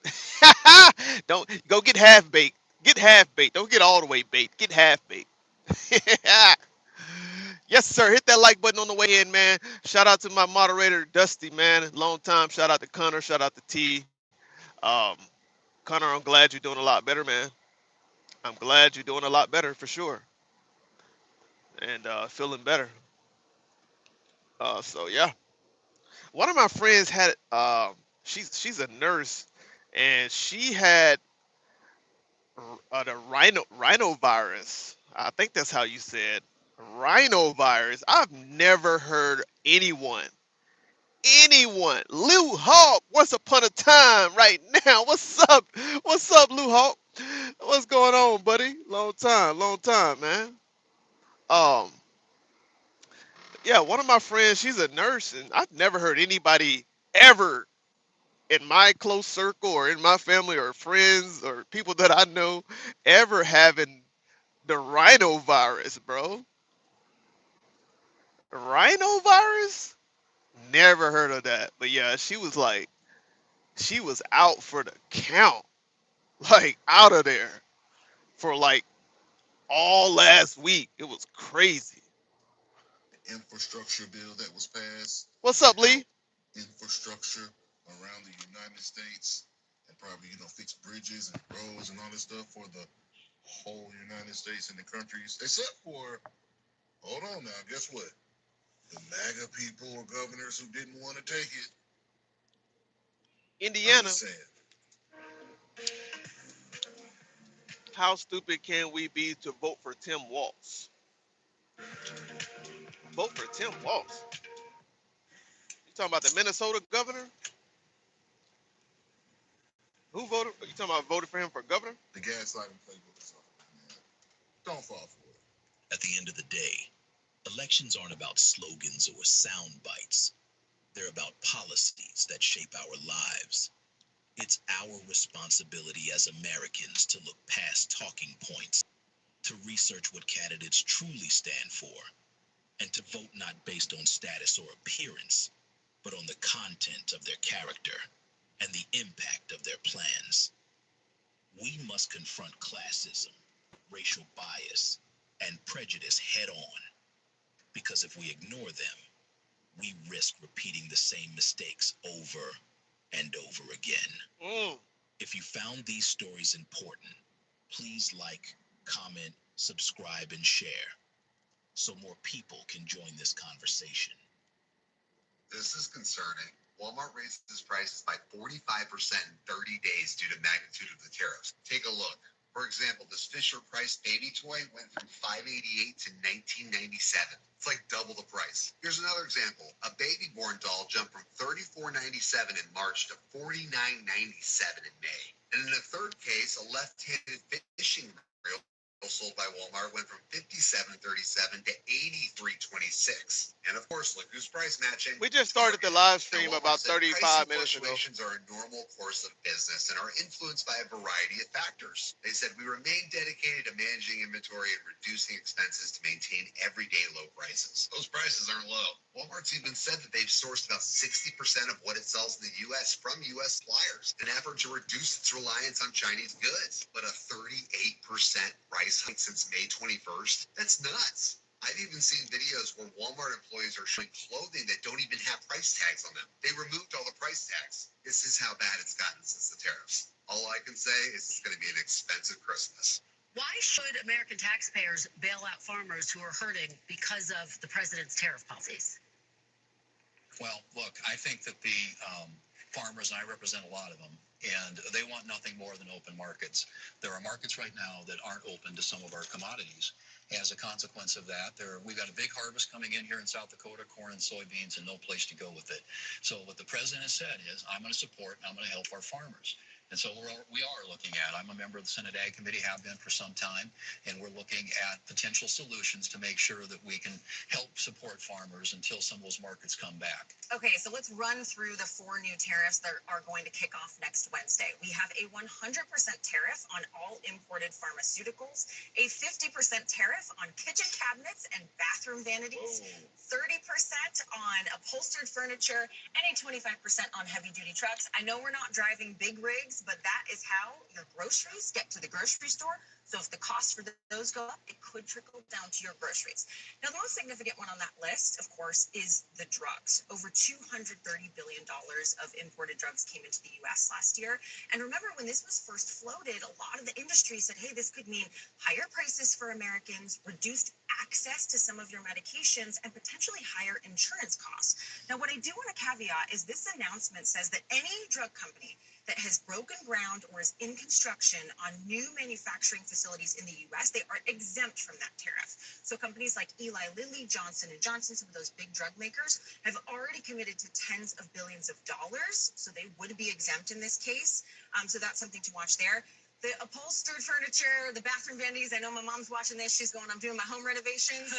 Don't go get half baked. Get half baked. Don't get all the way baked. Get half baked. Yes, sir. Hit that like button on the way in, man. Shout out to my moderator, Dusty, man. Long time. Shout out to Connor. Shout out to T. Um, Connor, I'm glad you're doing a lot better, man. I'm glad you're doing a lot better for sure, and feeling better. So yeah. One of my friends had she's a nurse, and she had the rhinovirus. I think that's how you said rhinovirus. I've never heard anyone. Lou Hawk, once upon a time, right now. What's up? What's up, Lou Hawk? What's going on, buddy? Long time, man. Um, yeah, one of my friends, she's a nurse, and I've never heard anybody ever in my close circle or in my family or friends or people that I know ever having the rhinovirus, bro. Rhinovirus? Never heard of that. But yeah, she was out for the count, like out of there for like all last week. It was crazy. Infrastructure bill that was passed What's to up, help Lee? infrastructure around the United States and probably, fix bridges and roads and all this stuff for the whole United States and the countries, except for, hold on now, guess what? The MAGA people or governors who didn't want to take it. I'm Indiana. just saying. How stupid can we be to vote for Tim Walz? Vote for Tim Walz. You talking about the Minnesota governor? Who voted? You talking about voted for him for governor? The gaslighting playbook is off, man. Don't fall for it. At the end of the day, elections aren't about slogans or sound bites. They're about policies that shape our lives. It's our responsibility as Americans to look past talking points, to research what candidates truly stand for, and to vote not based on status or appearance, but on the content of their character and the impact of their plans. We must confront classism, racial bias, and prejudice head on, because if we ignore them, we risk repeating the same mistakes over and over again. If you found these stories important, please like, comment, subscribe, and share so more people can join this conversation. This is concerning. Walmart raises prices by 45% in 30 days due to magnitude of the tariffs. Take a look. For example, this Fisher Price baby toy went from $5.88 to $19.97. It's like double the price. Here's another example. A baby born doll jumped from $34.97 in March to $49.97 in May. And in a third case, a left-handed fishing reel sold by Walmart went from $57.37 to $83.26. And of course, look who's price matching. We just started the live stream Now, about 35 minutes ago. Fluctuations are a normal course of business and are influenced by a variety of factors. They said we remain dedicated to managing inventory and reducing expenses to maintain everyday low prices. Those prices aren't low. Walmart's even said that they've sourced about 60% of what it sells in the U.S. from U.S. suppliers, an effort to reduce its reliance on Chinese goods. But a 38% price hike since May 21st? That's nuts. I've even seen videos where Walmart employees are showing clothing that don't even have price tags on them. They removed all the price tags. This is how bad it's gotten since the tariffs. All I can say is it's going to be an expensive Christmas. Why should American taxpayers bail out farmers who are hurting because of the president's tariff policies? Well, look, I think that the farmers, and I represent a lot of them, and they want nothing more than open markets. There are markets right now that aren't open to some of our commodities. As a consequence of that, we've got a big harvest coming in here in South Dakota, corn and soybeans, and no place to go with it. So what the president has said is, I'm going to support and I'm going to help our farmers. And so we are looking at, I'm a member of the Senate Ag Committee, have been for some time, and we're looking at potential solutions to make sure that we can help support farmers until some of those markets come back. Okay, so let's run through the 4 new tariffs that are going to kick off next Wednesday. We have a 100% tariff on all imported pharmaceuticals, a 50% tariff on kitchen cabinets and bathroom vanities, 30% on upholstered furniture, and a 25% on heavy-duty trucks. I know we're not driving big rigs, but that is how your groceries get to the grocery store. So if the costs for those go up, it could trickle down to your groceries. Now, the most significant one on that list, of course, is the drugs. Over $230 billion of imported drugs came into the U.S. last year. And remember, when this was first floated, a lot of the industry said, hey, this could mean higher prices for Americans, reduced access to some of your medications, and potentially higher insurance costs. Now, what I do want to caveat is this announcement says that any drug company that has broken ground or is in construction on new manufacturing facilities in the U.S., they are exempt from that tariff. So companies like Eli Lilly, Johnson & Johnson, some of those big drug makers, have already committed to tens of billions of dollars, so they would be exempt in this case. So that's something to watch there. The upholstered furniture, the bathroom vanities, I know my mom's watching this, she's going, I'm doing my home renovations.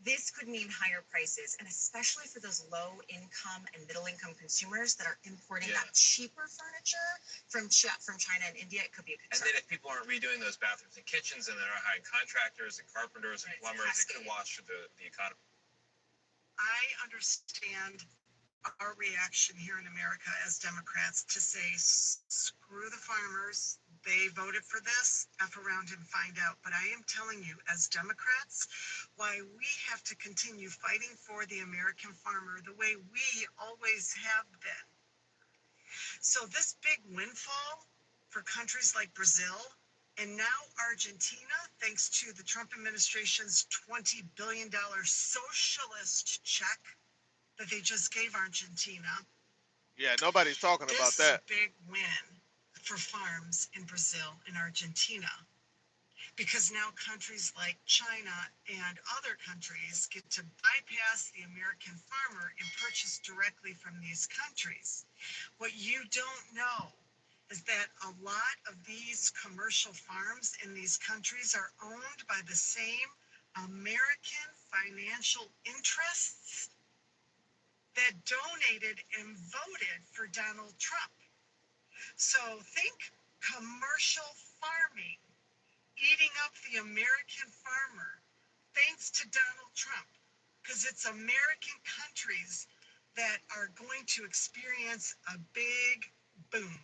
This could mean higher prices, and especially for those low-income and middle-income consumers that are importing that cheaper furniture from China and India, it could be a concern. And then if people aren't redoing those bathrooms and kitchens, and they're not hiring contractors and carpenters and plumbers, it could wash through the economy. I understand our reaction here in America as Democrats to say, screw the farmers. They voted for this, F around and find out. But I am telling you, as Democrats, why we have to continue fighting for the American farmer the way we always have been. So this big windfall for countries like Brazil and now Argentina, thanks to the Trump administration's $20 billion socialist check that they just gave Argentina. Yeah, nobody's talking about that. This is a big win for farms in Brazil and Argentina, because now countries like China and other countries get to bypass the American farmer and purchase directly from these countries. What you don't know is that a lot of these commercial farms in these countries are owned by the same American financial interests that donated and voted for Donald Trump. So think commercial farming eating up the American farmer thanks to Donald Trump, because it's American countries that are going to experience a big boom,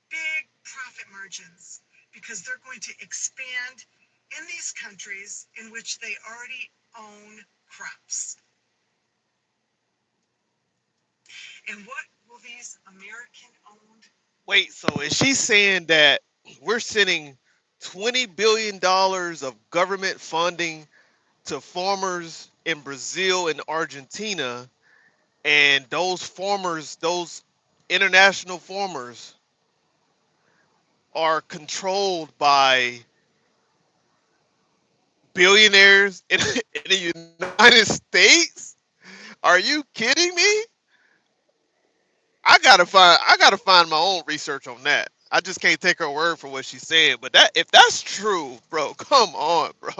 big profit margins, because they're going to expand in these countries in which they already own crops. And what will these American owned? Wait, so is she saying that we're sending $20 billion of government funding to farmers in Brazil and Argentina, and those farmers, those international farmers, are controlled by billionaires in the United States? Are you kidding me? I gotta find my own research on that. I just can't take her word for what she's saying. But that if that's true, bro, come on, bro.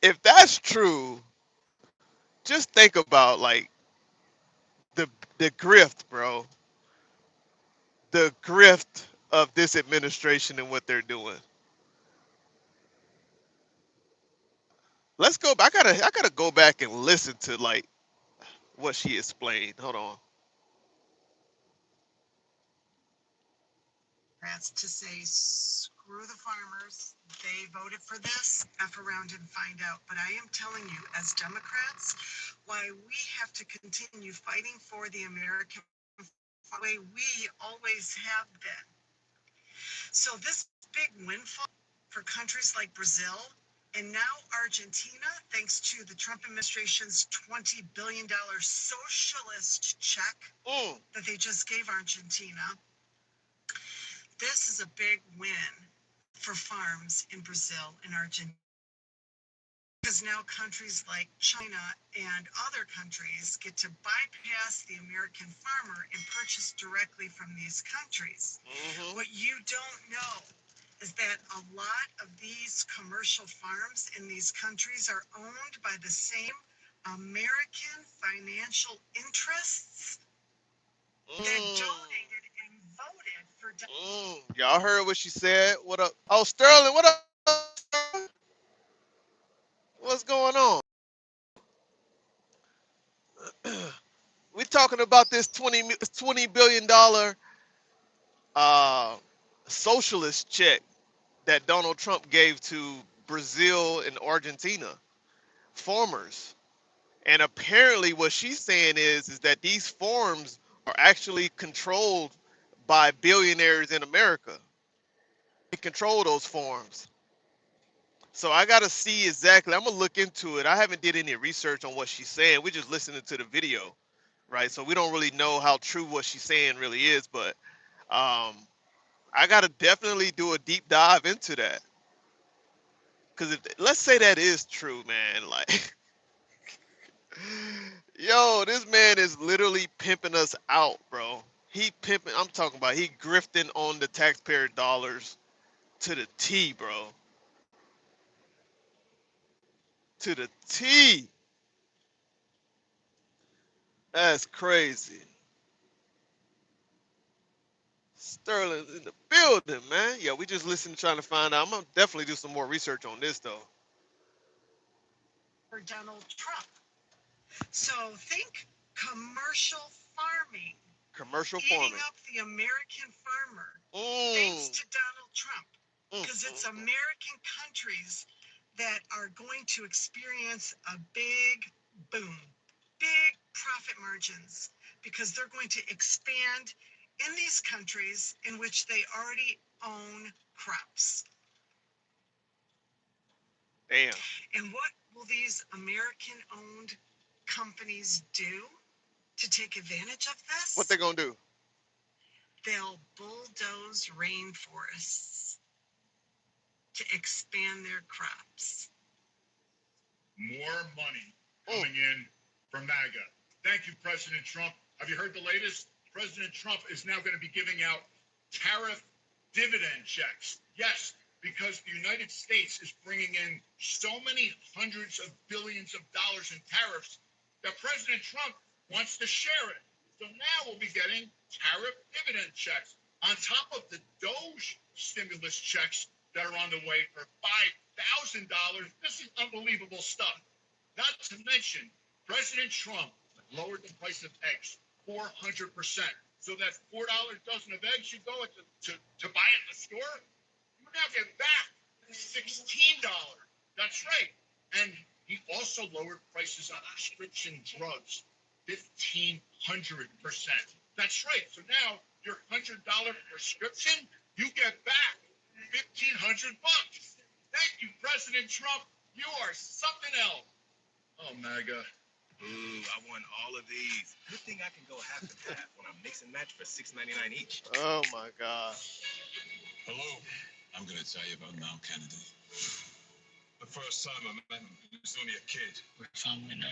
If that's true, just think about like the the grift, bro. The grift of this administration and what they're doing. Let's go. I gotta go back and listen to like what she explained. Hold on. That's to say, screw the farmers. They voted for this. F around and find out. But I am telling you, as Democrats, why we have to continue fighting for the American way we always have been. So this big windfall for countries like Brazil and now Argentina, thanks to the Trump administration's $20 billion socialist check that they just gave Argentina, this is a big win for farms in Brazil and Argentina, because now countries like China and other countries get to bypass the American farmer and purchase directly from these countries. What you don't know is that a lot of these commercial farms in these countries are owned by the same American financial interests that donated and voted for. Y'all heard what she said? What up? Oh, Sterling, what up? What's going on? We're talking about this $20 billion uh, socialist check that Donald Trump gave to Brazil and Argentina farmers. And apparently, what she's saying is that these farms are actually controlled by billionaires in America. They control those farms. So I gotta see exactly. I'm gonna look into it. I haven't did any research on what she's saying. We're just listening to the video, right? So we don't really know how true what she's saying really is. But um, I gotta definitely do a deep dive into that. Cause if, let's say that is true, man. Like, yo, this man is literally pimping us out, bro. He pimping. I'm talking about he grifting on the taxpayer dollars to the T, bro. To the T. That's crazy. Sterling's in the building, man. Yeah, we just listened, trying to find out. I'm gonna definitely do some more research on this, though. For Donald Trump. So think commercial farming Commercial eating farming. up the American farmer thanks to Donald Trump, because it's American countries that are going to experience a big boom, big profit margins, because they're going to expand in these countries in which they already own crops. Damn. And what will these American owned companies do to take advantage of What this? they gonna do? They'll bulldoze rainforests. to expand their crops. More money coming in from MAGA. Thank you, President Trump. Have you heard the latest? President Trump is now going to be giving out tariff dividend checks. Yes, because the United States is bringing in so many hundreds of billions of dollars in tariffs that President Trump wants to share it. So now we'll be getting tariff dividend checks on top of the Doge stimulus checks that are on the way for $5,000. This is unbelievable stuff. Not to mention, President Trump lowered the price of eggs 400%. So that $4 dozen of eggs you go to buy at the store, you now get back $16. That's right. And he also lowered prices on prescription drugs 1,500%. That's right. So now your $100 prescription, you get back 1,500 bucks. Thank you, President Trump. You are something else. Oh, MAGA. Ooh, I won all of these. Good thing I can go half and half when I mix and match for $6.99 each. Oh my God. Hello. I'm going to tell you about Mount Kennedy. The first time I met him, he was only a kid. We're family now.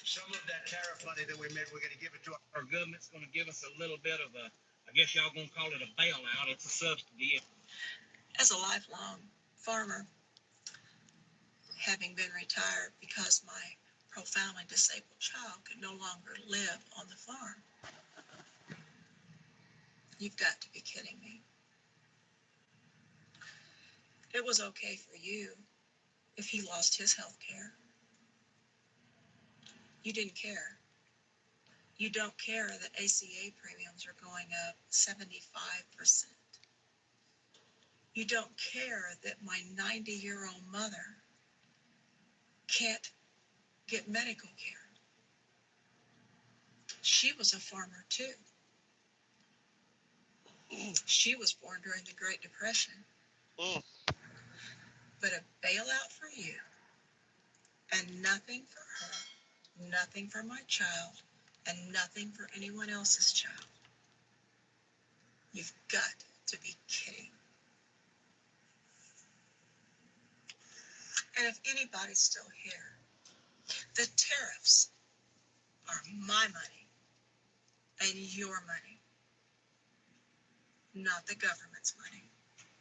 Some of that tariff money that we made, we're going to give it to our government's going to give us a little bit of a, I guess y'all going to call it a bailout. It's a subsidy. As a lifelong farmer, having been retired because my profoundly disabled child could no longer live on the farm. You've got to be kidding me. It was okay for you if he lost his health care. You didn't care. You don't care that ACA premiums are going up 75%. You don't care that my 90-year-old mother can't get medical care. She was a farmer too. She was born during the Great Depression. But a bailout for you and nothing for her, nothing for my child, and nothing for anyone else's child. You've got to be kidding. And if anybody's still here, the tariffs are my money and your money, not the government's money.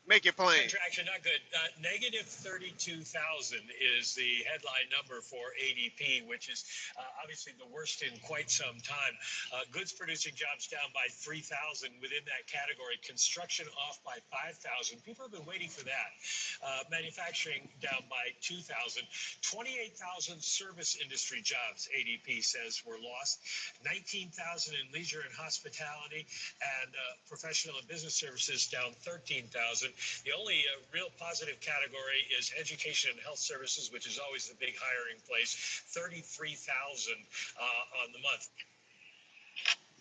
Make it plain. Contraction, not good. Negative 32,000 is the headline number for ADP, which is obviously the worst in quite some time. Goods producing jobs down by 3,000 within that category. Construction off by 5,000. People have been waiting for that. Manufacturing down by 2,000. 28,000 service industry jobs, ADP says, were lost. 19,000 in leisure and hospitality, and professional and business services down 13,000. The only real positive category is education and health services, which is always the big hiring place, 33,000 on the month.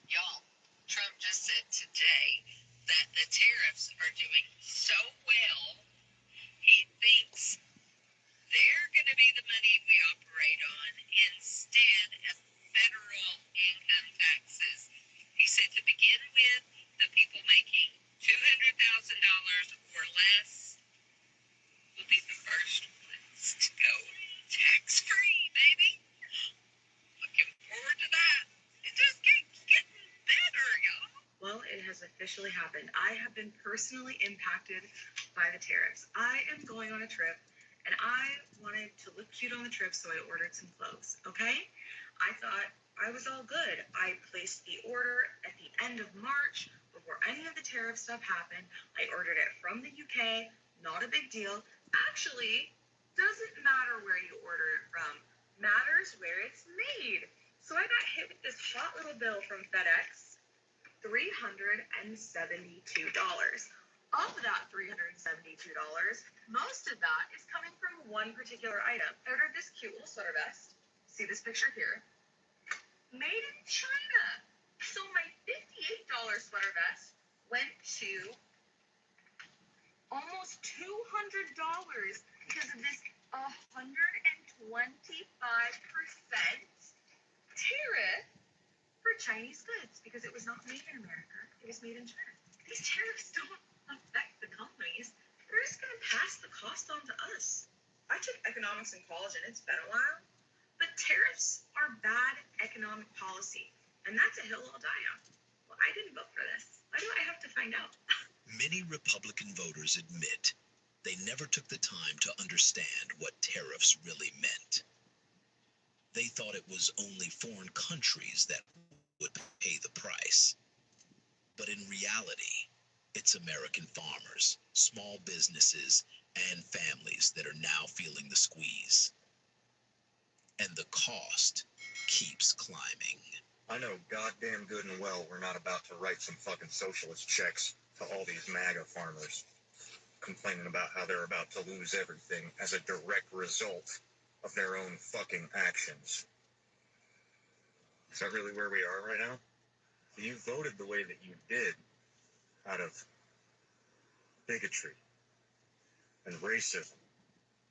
Y'all, Trump just said today that the tariffs are doing so well, he thinks they're going to be the money we operate on instead of federal income taxes. He said to begin with, the people making $200,000 or less will be the first ones to go tax-free, baby. Looking forward to that. It just keeps getting better, y'all. Well, it has officially happened. I have been personally impacted by the tariffs. I am going on a trip, and I wanted to look cute on the trip, so I ordered some clothes, okay? I thought I was all good. I placed the order at the end of March, before any of the tariff stuff happened. I ordered it from the UK, not a big deal. Actually, doesn't matter where you order it from, matters where it's made. So I got hit with this hot little bill from FedEx, $372. Of that $372, most of that is coming from one particular item. I ordered this cute little sweater vest. See this picture here? Made in China. So my $58 sweater vest went to almost $200 because of this 125% tariff for Chinese goods, because it was not made in America, it was made in China. These tariffs don't affect the colonies, they're just going to pass the cost on to us. I took economics in college and it's been a while, but tariffs are bad economic policy, and that's a hill I'll die on. Well, I didn't vote for this. Why do I have to find out? Many Republican voters admit they never took the time to understand what tariffs really meant. They thought it was only foreign countries that would pay the price. But in reality, it's American farmers, small businesses, and families that are now feeling the squeeze. And the cost keeps climbing. I know goddamn good and well we're not about to write some fucking socialist checks to all these MAGA farmers complaining about how they're about to lose everything as a direct result of their own fucking actions. Is that really where we are right now? You voted the way that you did out of bigotry and racism,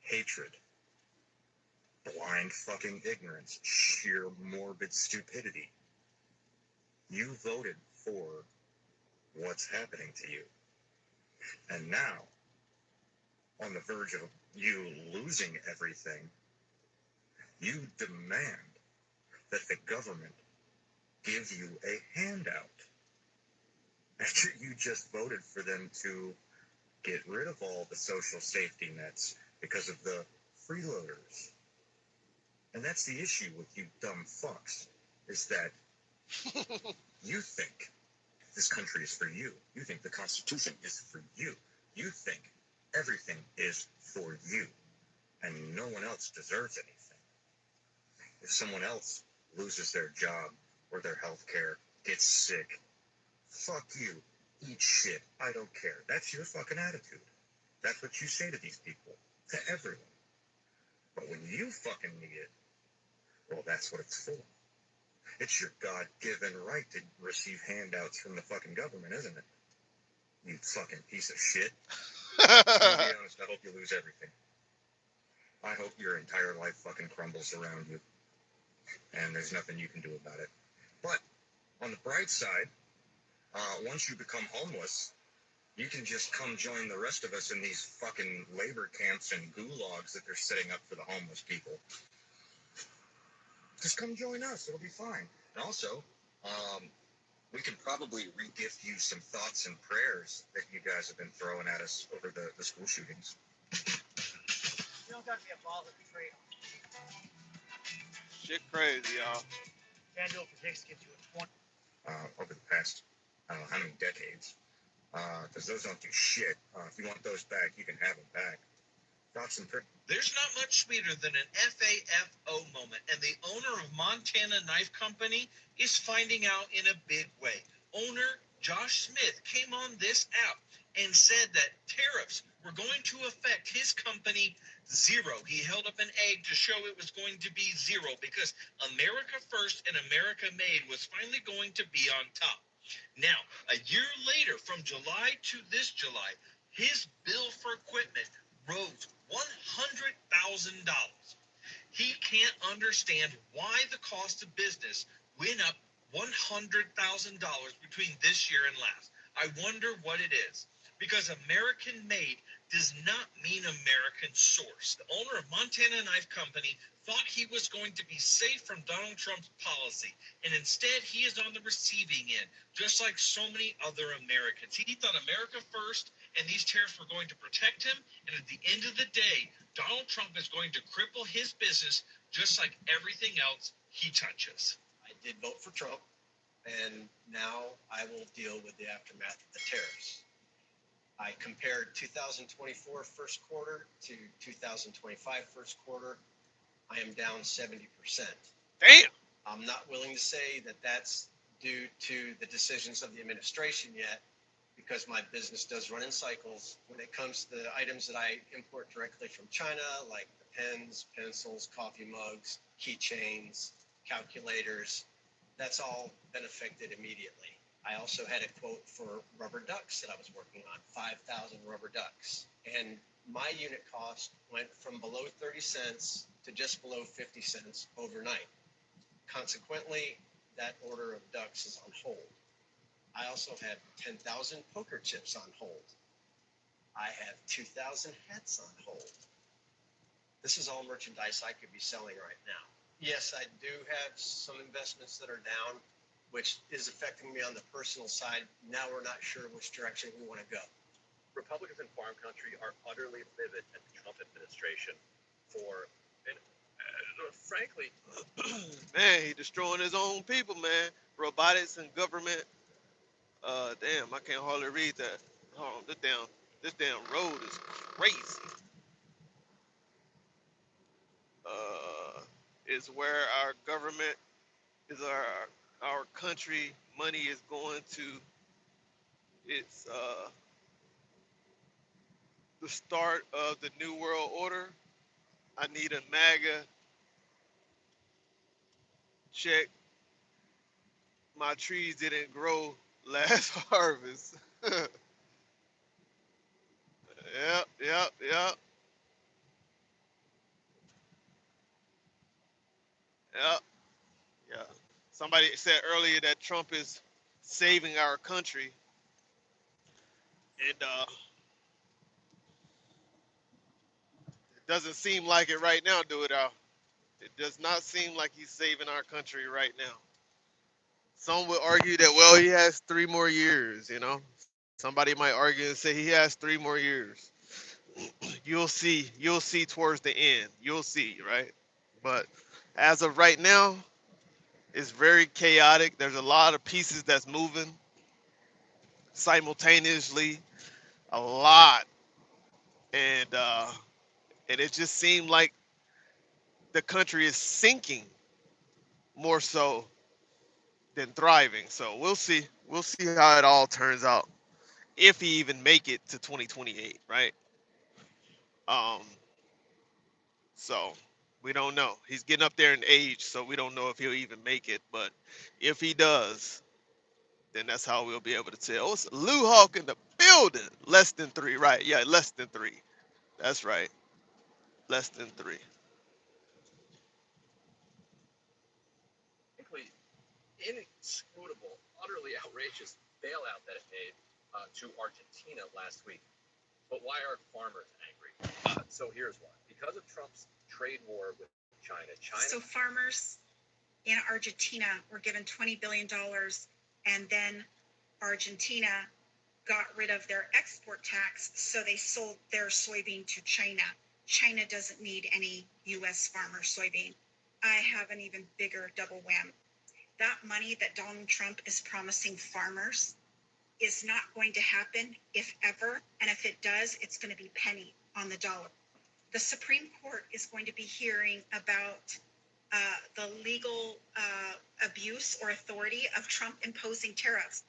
hatred, blind fucking ignorance, sheer morbid stupidity. You voted for what's happening to you. And now, on the verge of you losing everything, you demand that the government give you a handout after you just voted for them to get rid of all the social safety nets because of the freeloaders. And that's the issue with you dumb fucks, is that you think this country is for you. You think the Constitution is for you. You think everything is for you. And no one else deserves anything. If someone else loses their job or their health care, gets sick, fuck you. Eat shit. I don't care. That's your fucking attitude. That's what you say to these people. To everyone. But when you fucking need it, well, that's what it's for. It's your God-given right to receive handouts from the fucking government, isn't it? You fucking piece of shit. To be honest, I hope you lose everything. I hope your entire life fucking crumbles around you. And there's nothing you can do about it. But, on the bright side, once you become homeless, you can just come join the rest of us in these fucking labor camps and gulags that they're setting up for the homeless people. Just come join us. It'll be fine. And also, we can probably re-gift you some thoughts and prayers that you guys have been throwing at us over the school shootings. You don't got to be a ball of betrayal. Shit crazy, y'all. FanDuel predicts gives you a 20. Over the past, I don't know how many decades. Because those don't do shit. If you want those back, you can have them back. Thoughts and prayers. There's not much sweeter than an FAFO moment, and the owner of Montana Knife Company is finding out in a big way. Owner Josh Smith came on this app and said that tariffs were going to affect his company zero. He held up an egg to show it was going to be zero because America First and America Made was finally going to be on top. Now, a year later, from July to this July, his bill for equipment rose $100,000. He can't understand why the cost of business went up $100,000 between this year and last. I wonder what it is. Because American made does not mean American sourced. The owner of Montana Knife Company thought he was going to be safe from Donald Trump's policy, and instead he is on the receiving end, just like so many other Americans. He thought America first, and these tariffs were going to protect him, and at the end of the day, Donald Trump is going to cripple his business just like everything else he touches. I did vote for Trump, and now I will deal with the aftermath of the tariffs. I compared 2024 first quarter to 2025 first quarter. I am down 70%. Damn. I'm not willing to say that that's due to the decisions of the administration yet, because my business does run in cycles. When it comes to the items that I import directly from China, like the pens, pencils, coffee mugs, keychains, calculators, that's all been affected immediately. I also had a quote for rubber ducks that I was working on, 5,000 rubber ducks. And my unit cost went from below 30 cents to just below 50 cents overnight. Consequently, that order of ducks is on hold. I also had 10,000 poker chips on hold. I have 2,000 hats on hold. This is all merchandise I could be selling right now. Yes, I do have some investments that are down, which is affecting me on the personal side. Now we're not sure which direction we want to go. Republicans in farm country are utterly livid at the Trump administration for, and frankly, Man, he destroying his own people, man. Robotics and government. Damn, I can't hardly read that. Hold on, this damn road is crazy. Is where our government is our country money is going to. It's the start of the new world order. I need a MAGA check. My trees didn't grow last harvest. Yep, yep, yep, yep, yeah. Somebody said earlier that Trump is saving our country, and it doesn't seem like it right now, do it, Al? It does not seem like he's saving our country right now. Some would argue that, well, he has 3 more years, you know? Somebody might argue and say he has 3 more years. You'll see towards the end. You'll see, right? But as of right now, it's very chaotic. There's a lot of pieces that's moving simultaneously, a lot. And it just seemed like the country is sinking more so than thriving. So we'll see. We'll see how it all turns out if he even make it to 2028, right? Um, so we don't know. He's getting up there in age, so we don't know if he'll even make it. But if he does, then that's how we'll be able to tell. Oh, it's Lou Hawk in the building. Less than 3, right? Yeah, less than 3. That's right. Less than 3. frankly, inexcusable, utterly outrageous bailout that it made to Argentina last week. But why are farmers angry? So here's why. Because of Trump's trade war with China. So farmers in Argentina were given $20 billion, and then Argentina got rid of their export tax, so they sold their soybean to China. China doesn't need any U.S. farmer soybean. I have an even bigger double whammy. That money that Donald Trump is promising farmers is not going to happen, if ever. And if it does, it's going to be penny on the dollar. The Supreme Court is going to be hearing about the legal abuse or authority of Trump imposing tariffs.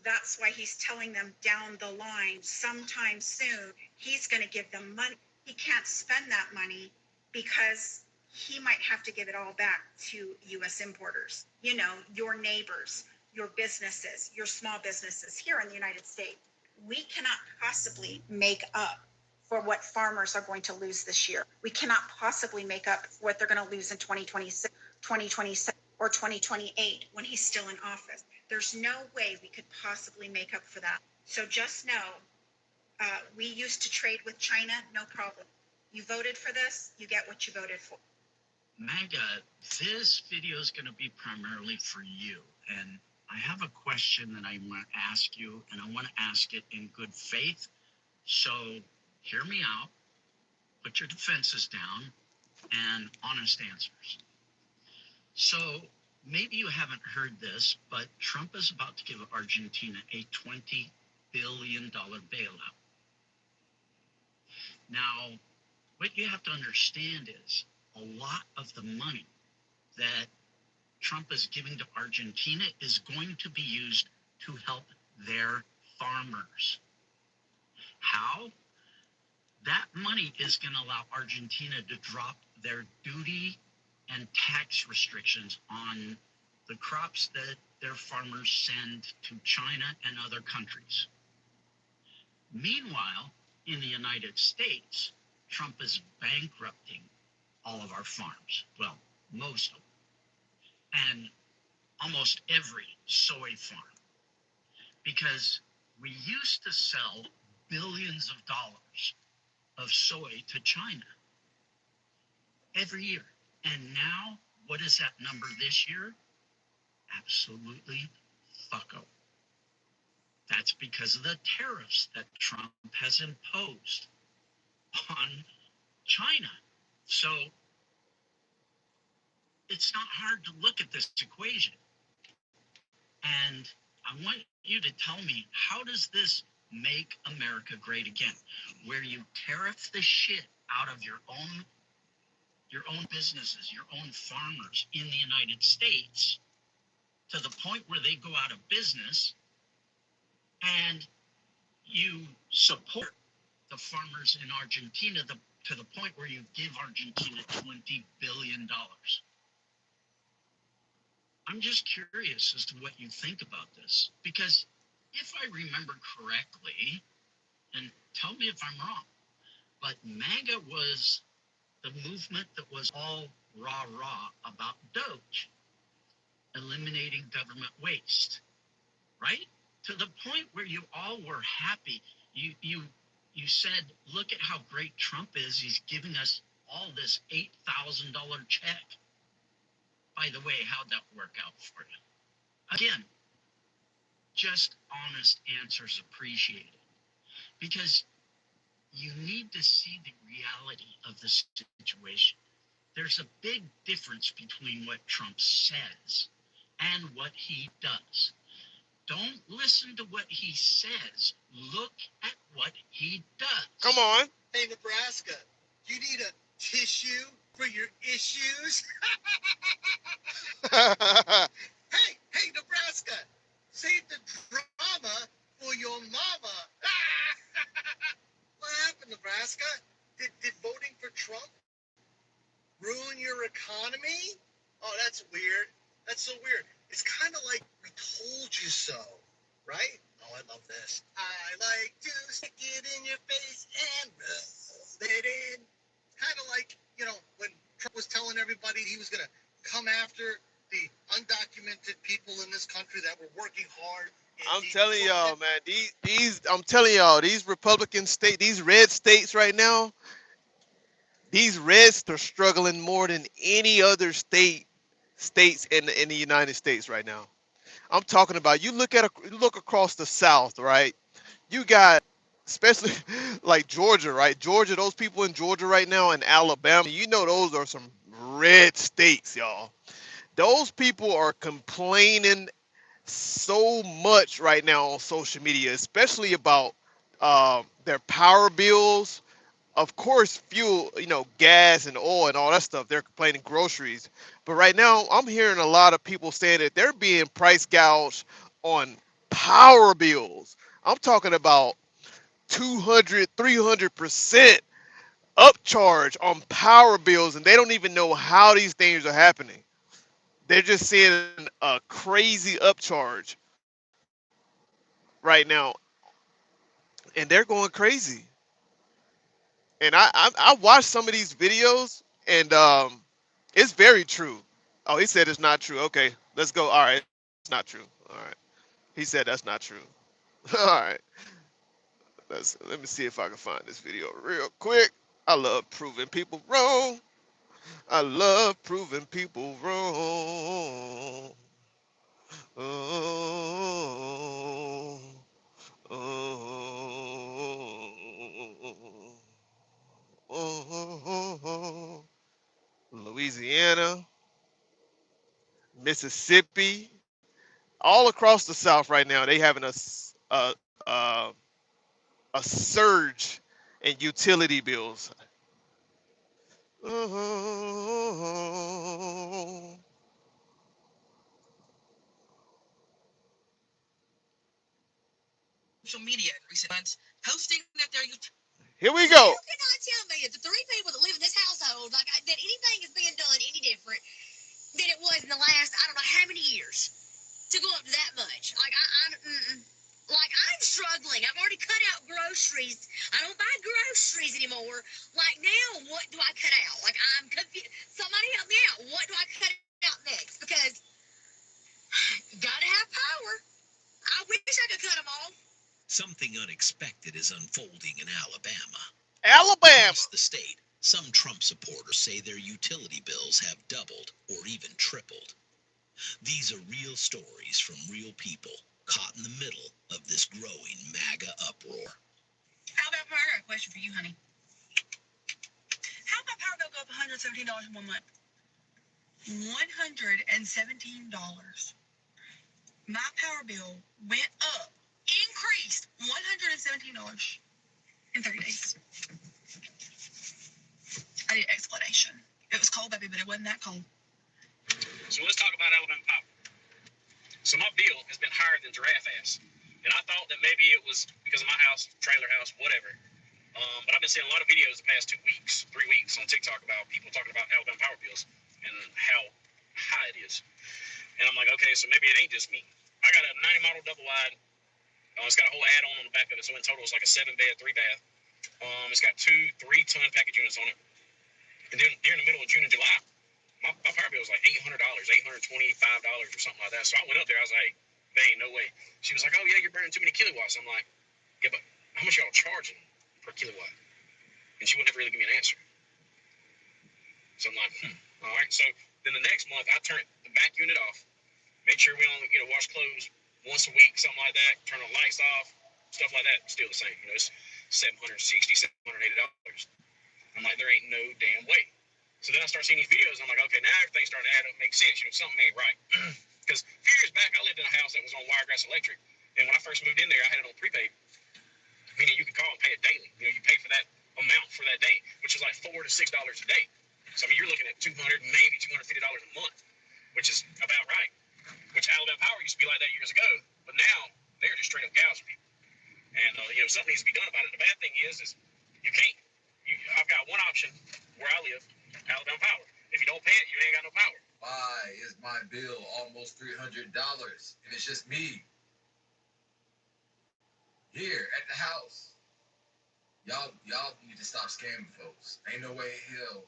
That's why he's telling them down the line, sometime soon, he's going to give them money. He can't spend that money because he might have to give it all back to U.S. importers. You know, your neighbors, your businesses, your small businesses here in the United States. We cannot possibly make up for what farmers are going to lose this year. We cannot possibly make up for what they're going to lose in 2026, 2027, or 2028 when he's still in office. There's no way we could possibly make up for that. So just know, we used to trade with China, no problem. You voted for this, you get what you voted for. MAGA, this video is going to be primarily for you. And I have a question that I want to ask you, and I want to ask it in good faith. So hear me out, put your defenses down, and honest answers. So maybe you haven't heard this, but Trump is about to give Argentina a $20 billion bailout. Now, what you have to understand is a lot of the money that Trump is giving to Argentina is going to be used to help their farmers. How? That money is going to allow Argentina to drop their duty and tax restrictions on the crops that their farmers send to China and other countries. Meanwhile, in the United States, Trump is bankrupting all of our farms. Well, most of them. And almost every soy farm. Because we used to sell billions of dollars of soy to China every year. And now, what is that number this year? Absolutely fucko. That's because of the tariffs that Trump has imposed on China. So it's not hard to look at this equation. And I want you to tell me, how does this make America great again? Where you tariff the shit out of your own businesses, your own farmers in the United States, to the point where they go out of business, and you support the farmers in Argentina to the point where you give Argentina $20 billion. I'm just curious as to what you think about this, because if I remember correctly, and tell me if I'm wrong, but MAGA was the movement that was all rah-rah about Doge, eliminating government waste, right? To the point where you all were happy. You said, look at how great Trump is. He's giving us all this $8,000 check. By the way, how'd that work out for you? Again, just honest answers appreciated. Because you need to see the reality of the situation. There's a big difference between what Trump says and what he does. Don't listen to what he says. Look at what he does. Come on. Hey, Nebraska, you need a tissue for your issues? Hey, Nebraska, save the drama for your mama. What happened, Nebraska? Did voting for Trump ruin your economy? Oh, that's weird. That's so weird. It's kind of like we told you so, right? Oh, I love this. I like to stick it in your face and rub it in. Kind of like, when Trump was telling everybody he was going to come after the undocumented people in this country that were working hard. I'm telling y'all, man, I'm telling y'all, these Republican states, these red states right now, these reds are struggling more than any other states in the United States right now. I'm talking about, you look across the South, right? You got, especially like Georgia, right? Georgia, those people in Georgia right now, and Alabama, those are some red states, y'all. Those people are complaining so much right now on social media, especially about their power bills. Of course, fuel, gas and oil and all that stuff. They're complaining groceries, but right now I'm hearing a lot of people saying that they're being price gouged on power bills. I'm talking about 200, 300% upcharge on power bills, and they don't even know how these things are happening. They're just seeing a crazy upcharge right now, and they're going crazy. And I watched some of these videos, and it's very true. Oh, he said it's not true. Okay, let's go. All right, it's not true. All right, he said that's not true. All right, let me see if I can find this video real quick. I love proving people wrong. I love proving people wrong. Oh, oh, oh. Louisiana, Mississippi, all across the South right now, they having a, a surge in utility bills. Social media in recent months, posting that they're. Here we go. You cannot tell me that the three people that live in this household, that anything is being done any different than it was in the last, I don't know how many years, to go up to that much. I'm struggling. I've already cut out groceries. I don't buy groceries anymore. Like, now, what do I cut out? Like, I'm confused. Somebody help me out. What do I cut out next? Because you gotta have power. I wish I could cut them off. Something unexpected is unfolding in Alabama. Alabama. Across the state, some Trump supporters say their utility bills have doubled or even tripled. These are real stories from real people caught in the middle of this growing MAGA uproar. How about power? I got a question for you, honey. How about power bill go up $117 in 1 month? $117. My power bill went up, increased $117 in 30 days. I need an explanation. It was cold, baby, but it wasn't that cold. So let's talk about Alabama Power. So my bill has been higher than giraffe ass. And I thought that maybe it was because of my house, trailer house, whatever. But I've been seeing a lot of videos the past 2 weeks, 3 weeks on TikTok about people talking about Alabama Power bills and how high it is. And I'm like, okay, so maybe it ain't just me. I got a 90 model double wide. It's got a whole add-on the back of it. So in total, it's like a 7-bed, 3-bath. It's got 2 3-ton package units on it. And then during the middle of June and July, my power bill was like $800, $825 or something like that. So I went up there. I was like, there ain't no way. She was like, oh, yeah, you're burning too many kilowatts. I'm like, yeah, but how much y'all charging per kilowatt? And she wouldn't ever really give me an answer. So I'm like, all right. So then the next month, I turned the back unit off, made sure we only wash clothes once a week, something like that, turn the lights off, stuff like that. Still the same. It's $760, $780. I'm like, there ain't no damn way. So then I start seeing these videos. And I'm like, okay, now everything's starting to add up, make sense. Something ain't right. Because a few years back, I lived in a house that was on Wiregrass Electric. And when I first moved in there, I had it on prepaid, meaning you could call and pay it daily. You pay for that amount for that day, which is like $4 to $6 a day. So, I mean, you're looking at $200, maybe $250 a month, which is about right. Which Alabama Power used to be like that years ago, but now they're just straight up gouging people. And, something needs to be done about it. The bad thing is you can't. I've got one option where I live, Alabama Power. If you don't pay it, you ain't got no power. Why is my bill almost $300 and it's just me here at the house? Y'all need to stop scamming folks. Ain't no way in hell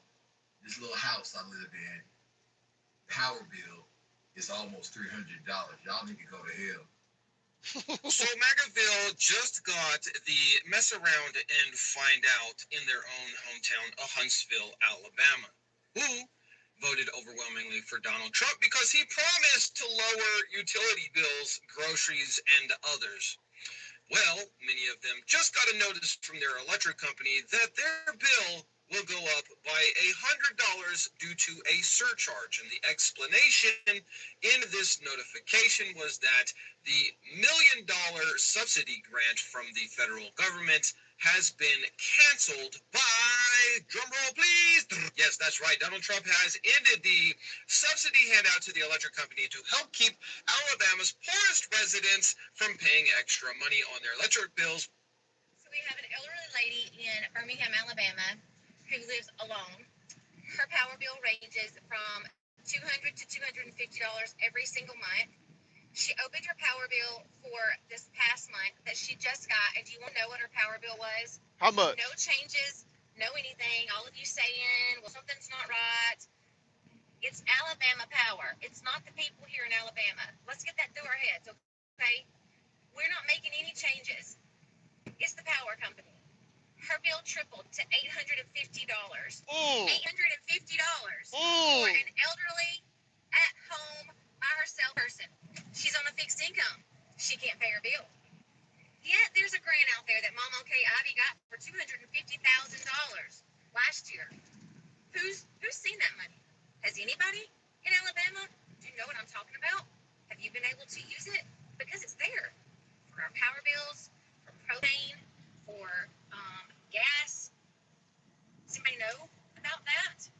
this little house I live in, power bill is almost $300. Y'all need to go to hell. So MAGAville just got the mess around and find out in their own hometown of Huntsville, Alabama, who voted overwhelmingly for Donald Trump because he promised to lower utility bills, groceries, and others. Well, many of them just got a notice from their electric company that their bill will go up by $100 due to a surcharge. And the explanation in this notification was that the $1 million subsidy grant from the federal government has been canceled by, drumroll please, yes, that's right, Donald Trump has ended the subsidy handout to the electric company to help keep Alabama's poorest residents from paying extra money on their electric bills. So we have an elderly lady in Birmingham, Alabama, who lives alone. Her power bill ranges from $200 to $250 every single month. She opened her power bill for this past month that she just got, and do you want to know what her power bill was? How much? No changes, no anything. All of you saying, well, something's not right. It's Alabama Power. It's not the people here in Alabama. Let's get that through our heads, okay? We're not making any changes. It's the power company. Her bill tripled to $850. $850 for an elderly, at-home, by herself person. She's on a fixed income. She can't pay her bill. Yet there's a grant out there that Mama K. Ivy got for $250,000 last year. Who's seen that money? Has anybody in Alabama? Do you know what I'm talking about? Have you been able to use it? Because it's there for our power bills, for propane, for gas. Does anybody know about that?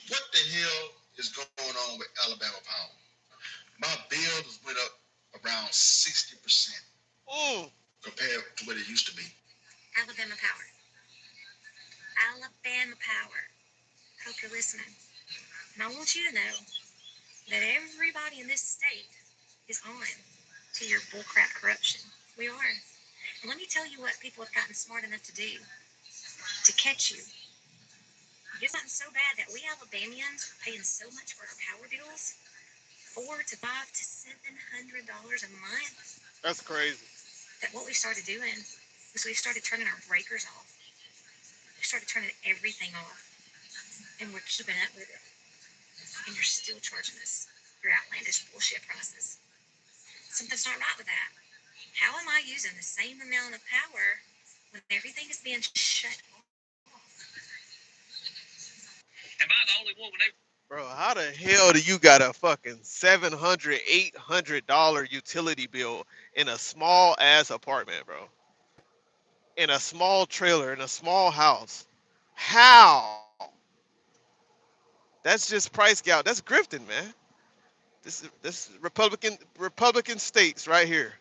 What the hell is going on with Alabama Power? My bill has went up around 60% compared to what it used to be. Alabama Power. Alabama Power. Hope you're listening. And I want you to know that everybody in this state is on to your bullcrap corruption. We are. And let me tell you what people have gotten smart enough to do to catch you. It's gotten so bad that we Alabamians are paying so much for our power bills, $400 to $500 to $700 a month. That's crazy. that what we started doing was we started turning our breakers off. We started turning everything off, and we're keeping up with it. And you're still charging us your outlandish bullshit prices. Something's not right with that. How am I using the same amount of power when everything is being shut off? Am I the only one when they? Bro, how the hell do you got a fucking $700, $800 utility bill in a small ass apartment, bro? In a small trailer, in a small house? How? That's just price gouging. That's grifting, man. This Republican states right here.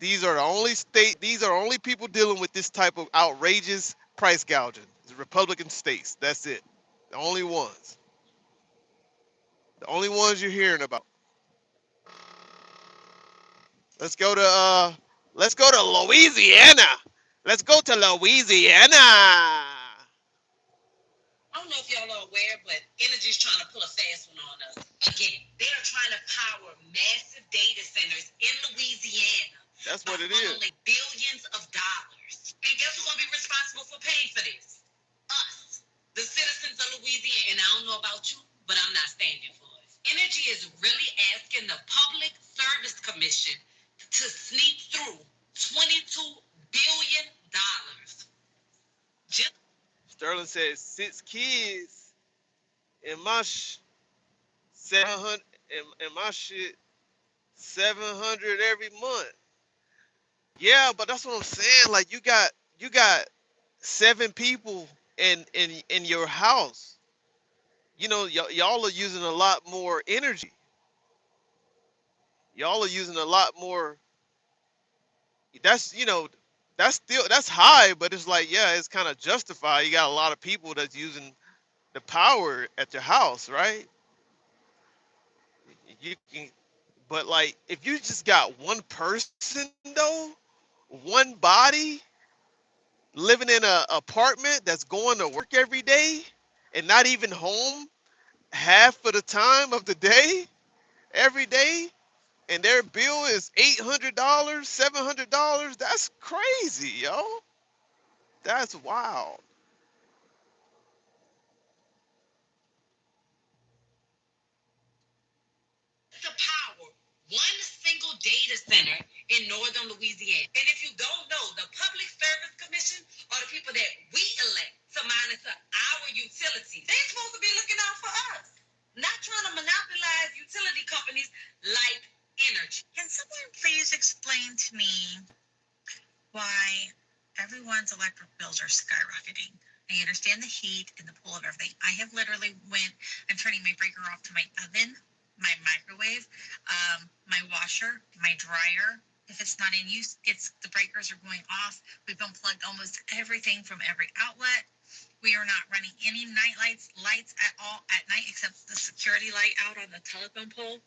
These are the only state. These are only people dealing with this type of outrageous price gouging. The Republican states. That's it. The only ones. The only ones you're hearing about. Let's go to Louisiana. Let's go to Louisiana. I don't know if y'all are aware, but energy's trying to pull a fast one on us. Again, they are trying to power massive data centers in Louisiana. That's what it is. Funneling billions of dollars. And guess who's going to be responsible for paying for this? Us, the citizens of Louisiana. And I don't know about you, but I'm not standing for it. Energy is really asking the Public Service Commission to sneak through $22 billion. Just Sterling says 6 kids in my 700 in my shit 700 every month. Yeah, but that's what I'm saying. Like you got 7 people in your house. You know, y'all are using a lot more energy. Y'all are using a lot more. That's that's high, but it's like, yeah, it's kind of justified. You got a lot of people that's using the power at your house, right? You can, but like if you just got one person though, one body living in a apartment that's going to work every day and not even home half of the time of the day, every day, and their bill is $800, $700, that's crazy, yo. That's wild. to power one single data center in northern Louisiana. And if you don't know, the Public Service Commission are the people that we elect to monitor our utilities. They're supposed to be looking out for us, not trying to monopolize utility companies like energy. Can someone please explain to me why everyone's electric bills are skyrocketing? I understand the heat and the pull of everything. I have literally I'm turning my breaker off to my oven, my microwave, my washer, my dryer. If it's not in use, the breakers are going off. We've unplugged almost everything from every outlet. We are not running any night lights at all at night except the security light out on the telephone pole.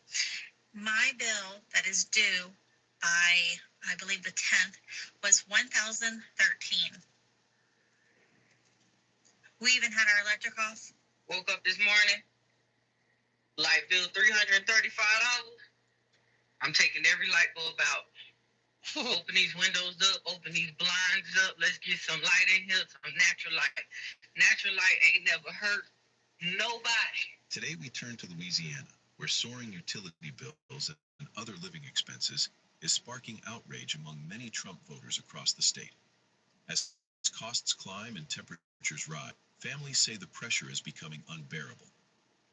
My bill that is due by, I believe, the 10th was $1,013. We even had our electric off. Woke up this morning, light bill $335. I'm taking every light bulb out. Open these windows up, open these blinds up. Let's get some light in here, some natural light. Natural light ain't never hurt nobody. Today we turn to Louisiana, where soaring utility bills and other living expenses is sparking outrage among many Trump voters across the state. As costs climb and temperatures rise, families say the pressure is becoming unbearable.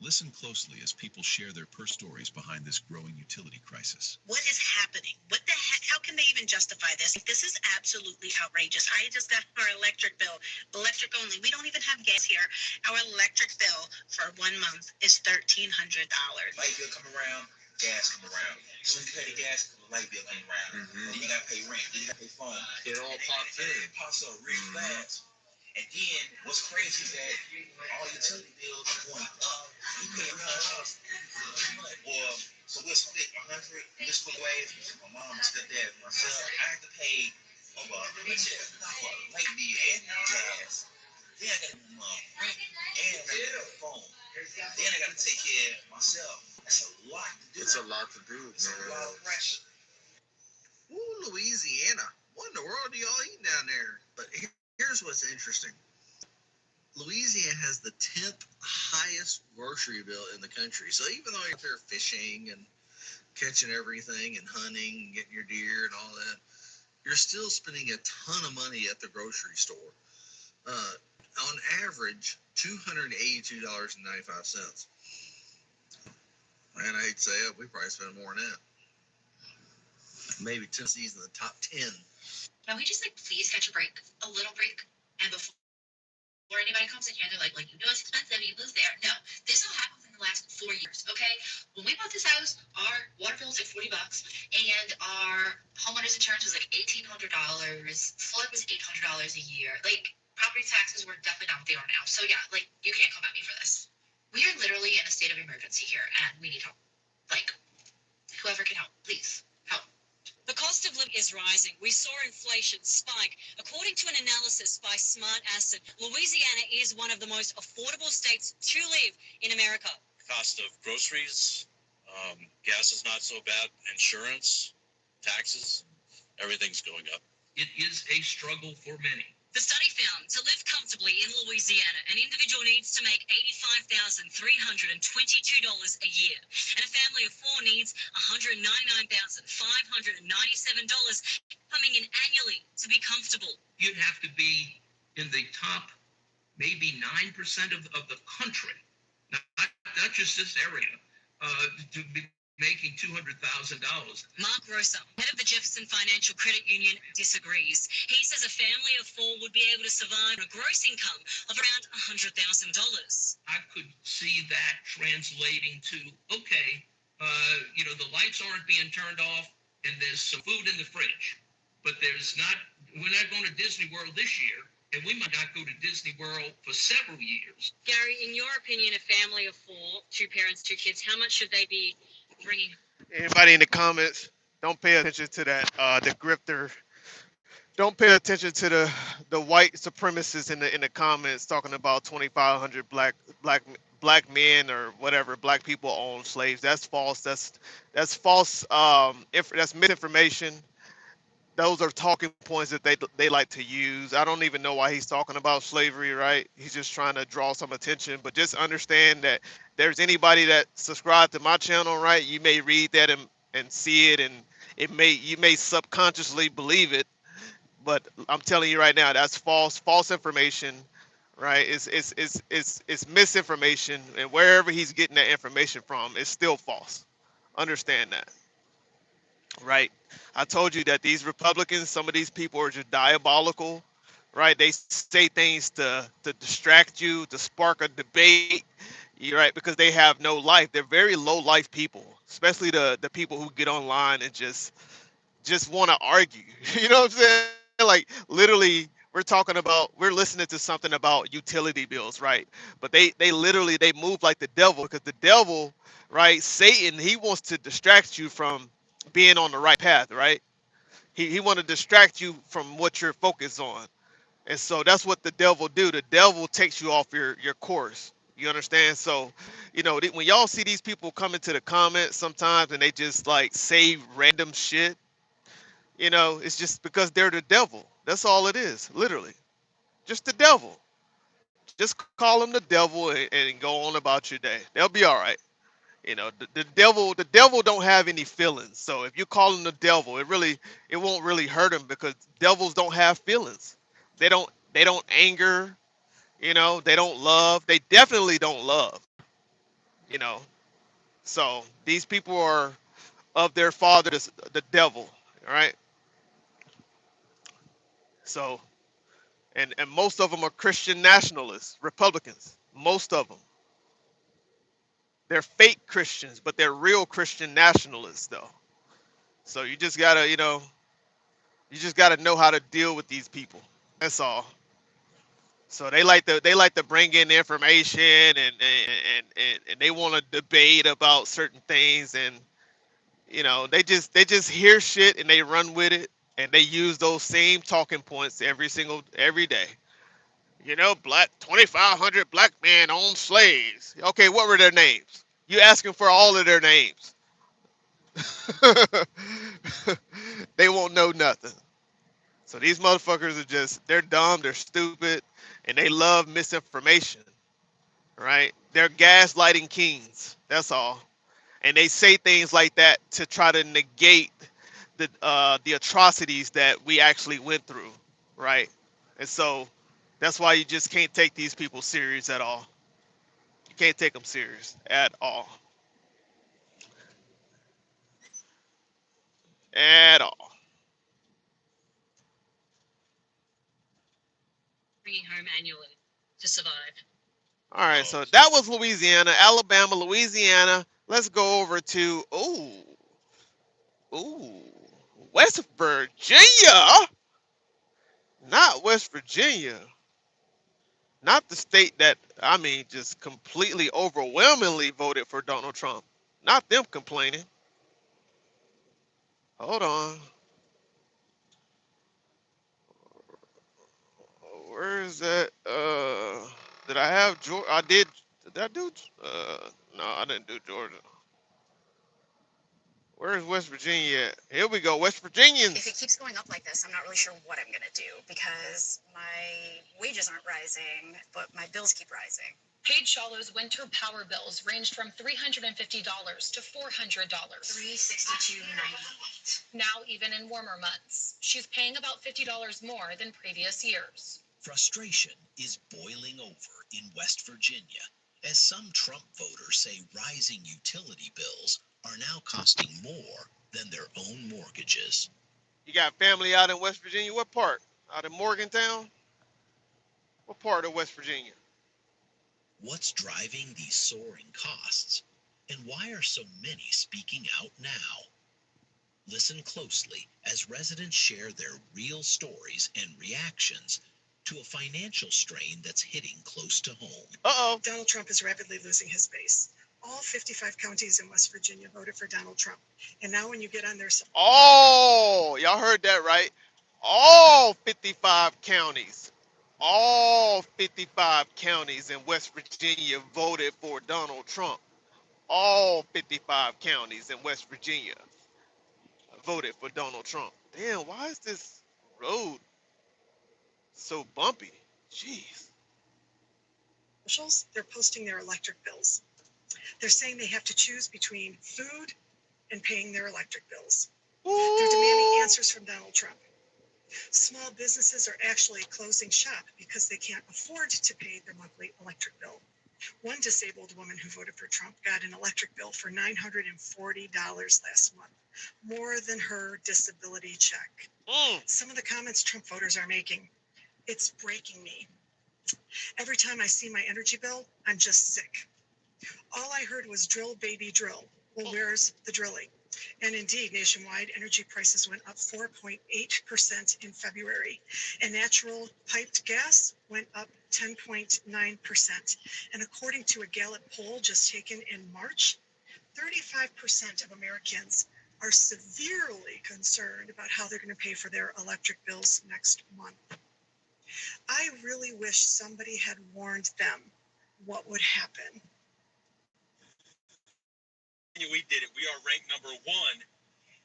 Listen closely as people share their personal stories behind this growing utility crisis. What is happening? What the heck? How can they even justify this? This is absolutely outrageous. I just got our electric bill, electric only. We don't even have gas here. Our electric bill for 1 month is $1,300. Light bill come around, gas come around. So you pay the gas, the light bill come around. Then you gotta pay rent. Then you gotta pay phone. It all pops in. It pops up real fast. And then what's crazy is that all utility bills are going up. You pay $100 a month. Or so we'll split 100 and we'll split away. My mom, my stepdad, myself. I have to pay over for light bill and gas. Then I gotta rent and I gotta pay the phone. Then I gotta take care of myself. That's a lot to do. It's a lot to do, It's a lot of pressure. Ooh, Louisiana. What in the world do y'all eat down there? But here's what's interesting. Louisiana has the 10th highest grocery bill in the country. So even though you're out there fishing and catching everything and hunting and getting your deer and all that, you're still spending a ton of money at the grocery store. On average, $282.95. And I hate to say it, we probably spend more than that. Maybe Tennessee's in the top 10. Can we just please catch a break, a little break, and before anybody comes in here, they're like it's expensive, you lose there. No, this all happened in the last 4 years. Okay, when we bought this house, our water bill was like $40, and our homeowners insurance was like $1,800. Flood was $800 a year. Property taxes were definitely not what they are now. So yeah, you can't come at me for this. We are literally in a state of emergency here, and we need help. Whoever can help, please help. The cost of living is rising. We saw inflation spike. According to an analysis by Smart Asset, Louisiana is one of the most affordable states to live in America. Cost of groceries, gas is not so bad, insurance, taxes, everything's going up. It is a struggle for many. The study found to live comfortably in Louisiana, an individual needs to make $85,322 a year, and a family of four needs $199,597 coming in annually to be comfortable. You'd have to be in the top maybe 9% of the country, not just this area, to be making $200,000. Mark Rosa, head of the Jefferson Financial Credit Union, disagrees. He says a family of four would be able to survive on a gross income of around $100,000. I could see that translating to, okay, the lights aren't being turned off and there's some food in the fridge, but we're not going to Disney World this year, and we might not go to Disney World for several years. Gary, in your opinion, a family of four, two parents, two kids, how much should they be bringing? Anybody in the comments, don't pay attention to that. The grifter. Don't pay attention to the white supremacists in the comments talking about 2,500 black men or whatever black people own slaves. That's false. That's false. That's misinformation. Those are talking points that they like to use. I don't even know why he's talking about slavery, right? He's just trying to draw some attention. But just understand that there's anybody that subscribed to my channel, right? You may read that and see it, and you may subconsciously believe it. But I'm telling you right now, that's false information, right? It's misinformation, and wherever he's getting that information from, it's still false. Understand that. Right? I told you that these Republicans, some of these people are just diabolical, right? They say things to distract you, to spark a debate, you right? Because they have no life. They're very low life people, especially the people who get online and just want to argue. You know what I'm saying? Literally, we're listening to something about utility bills, right? But they literally they move like the devil because the devil, right? Satan, he wants to distract you from being on the right path, right? He want to distract you from what you're focused on. And so that's what the devil do. The devil takes you off your course. You understand? So, when y'all see these people come into the comments sometimes and they just say random shit, it's just because they're the devil. That's all it is, literally. Just the devil. Just call them the devil and go on about your day. They'll be all right. The devil don't have any feelings. So if you call him the devil, it won't really hurt him because devils don't have feelings. They don't anger, they don't love. They definitely don't love, you know. So these people are of their father, the devil, all right? So and most of them are Christian nationalists, Republicans. Most of them. They're fake Christians, but they're real Christian nationalists though. So you just gotta know how to deal with these people. That's all. So they like to bring in information and they want to debate about certain things, and they just hear shit and they run with it, and they use those same talking points every day. 2,500 black men owned slaves. Okay, what were their names? You asking for all of their names. They won't know nothing. So these motherfuckers are just, they're dumb, they're stupid, and they love misinformation, right? They're gaslighting kings. That's all. And they say things like that to try to negate the atrocities that we actually went through, right? And so that's why you just can't take these people serious at all. You can't take them serious at all, at all. Home annually to survive. All right, so that was Louisiana, Alabama, Louisiana. Let's go over to ooh, West Virginia. Not West Virginia. Not the state that, I mean, just completely overwhelmingly voted for Donald Trump. Not them complaining. Hold on. Where is that? Did I have Georgia? I did. Did I do? No, I didn't do Georgia. Where's West Virginia at? Here we go, West If it Virginians. keeps going up like this, I'm not really sure what I'm going to do because my wages aren't rising, but my bills keep rising. Paige Shallow's winter power bills ranged from $350 to $400. $362.98. Now, even in warmer months, she's paying about $50 more than previous years. Frustration is boiling over in West Virginia as some Trump voters say rising utility bills are now costing more than their own mortgages. You got family out in West Virginia. What part? Out in Morgantown? What part of West Virginia? What's driving these soaring costs? And why are so many speaking out now? Listen closely as residents share their real stories and reactions to a financial strain that's hitting close to home. Uh-oh. Donald Trump is rapidly losing his base. All 55 counties in West Virginia voted for Donald Trump. And now when you get on their side. Oh, y'all heard that right. All 55 counties. All 55 counties in West Virginia voted for Donald Trump. All 55 counties in West Virginia voted for Donald Trump. Damn, why is this road so bumpy? Jeez. Officials, they're posting their electric bills. They're saying they have to choose between food and paying their electric bills. They're demanding answers from Donald Trump. Small businesses are actually closing shop because they can't afford to pay their monthly electric bill. One disabled woman who voted for Trump got an electric bill for $940 last month, more than her disability check. Some of the comments Trump voters are making, it's breaking me. Every time I see my energy bill, I'm just sick. All I heard was drill, baby, drill. Well, where's the drilling? And indeed, nationwide, energy prices went up 4.8% in February, and natural piped gas went up 10.9%. And according to a Gallup poll just taken in March, 35% of Americans are severely concerned about how they're going to pay for their electric bills next month. I really wish somebody had warned them what would happen. We did it. We are ranked number one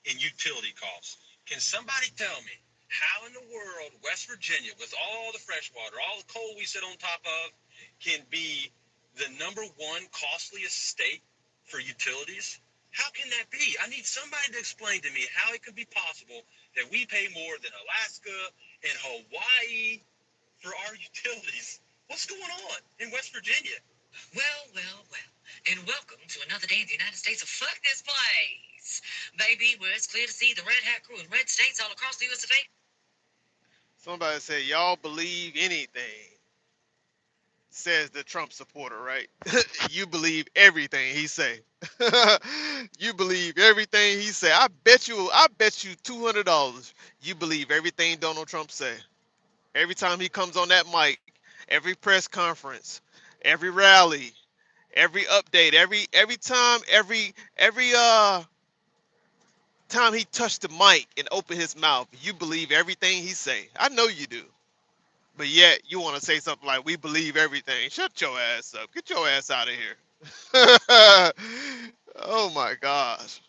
in utility costs. Can somebody tell me how in the world West Virginia, with all the fresh water, all the coal we sit on top of, can be the number one costliest state for utilities? How can that be? I need somebody to explain to me how it could be possible that we pay more than Alaska and Hawaii for our utilities. What's going on in West Virginia? Well, well, well. And welcome to another day in the United States of fuck this place. Baby, where it's clear to see the red hat crew in red states all across the US of A. Somebody said, y'all believe anything, says the Trump supporter, right? You believe everything he say. You believe everything he say. I bet you $200. You believe everything Donald Trump say. Every time he comes on that mic, every press conference, every rally, every update, every time, every time he touched the mic and opened his mouth, you believe everything he say. I know you do. But yet you want to say something like we believe everything. Shut your ass up. Get your ass out of here. Oh my gosh.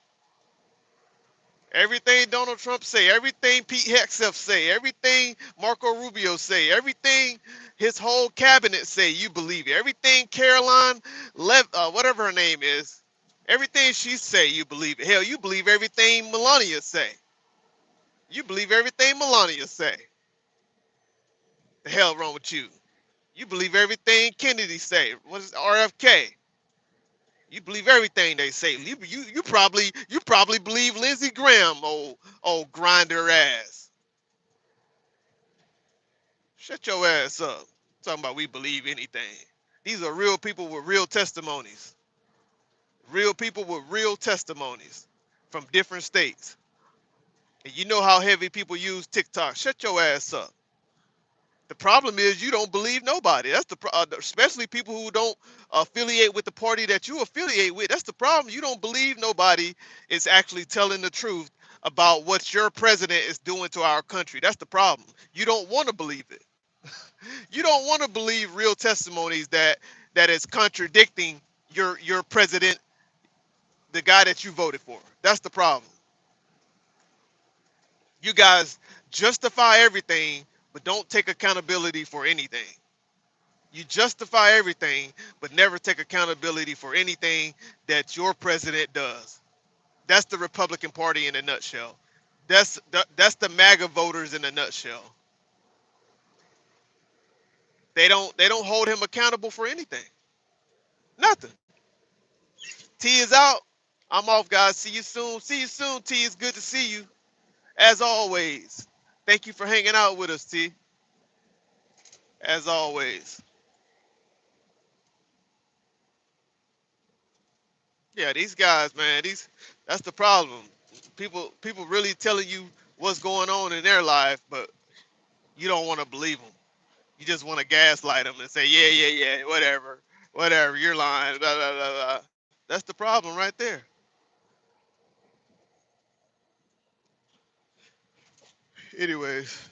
Everything Donald Trump say, everything Pete Hegseth say, everything Marco Rubio say, everything his whole cabinet say, you believe it. Everything Caroline, whatever her name is, everything she say, you believe it. Hell, you believe everything Melania say. You believe everything Melania say. The hell wrong with you? You believe everything Kennedy say. What is RFK? You believe everything they say. You probably believe Lindsey Graham, old grinder ass. Shut your ass up. Talking about we believe anything. These are real people with real testimonies. Real people with real testimonies from different states. And you know how heavy people use TikTok. Shut your ass up. The problem is you don't believe nobody. That's especially people who don't affiliate with the party that you affiliate with. That's the problem. You don't believe nobody is actually telling the truth about what your president is doing to our country. That's the problem. You don't want to believe it. You don't want to believe real testimonies that is contradicting your president, the guy that you voted for. That's the problem. You guys justify everything, but don't take accountability for anything. You justify everything, but never take accountability for anything that your president does. That's the Republican Party in a nutshell. That's the MAGA voters in a nutshell. They don't hold him accountable for anything. Nothing. T is out. I'm off, guys. See you soon. See you soon, T. It's good to see you. As always. Thank you for hanging out with us, T. As always. Yeah, these guys, man, that's the problem. People really telling you what's going on in their life, but you don't want to believe them. You just want to gaslight them and say, yeah, yeah, yeah, whatever, you're lying, blah, blah, blah, blah. That's the problem right there. Anyways,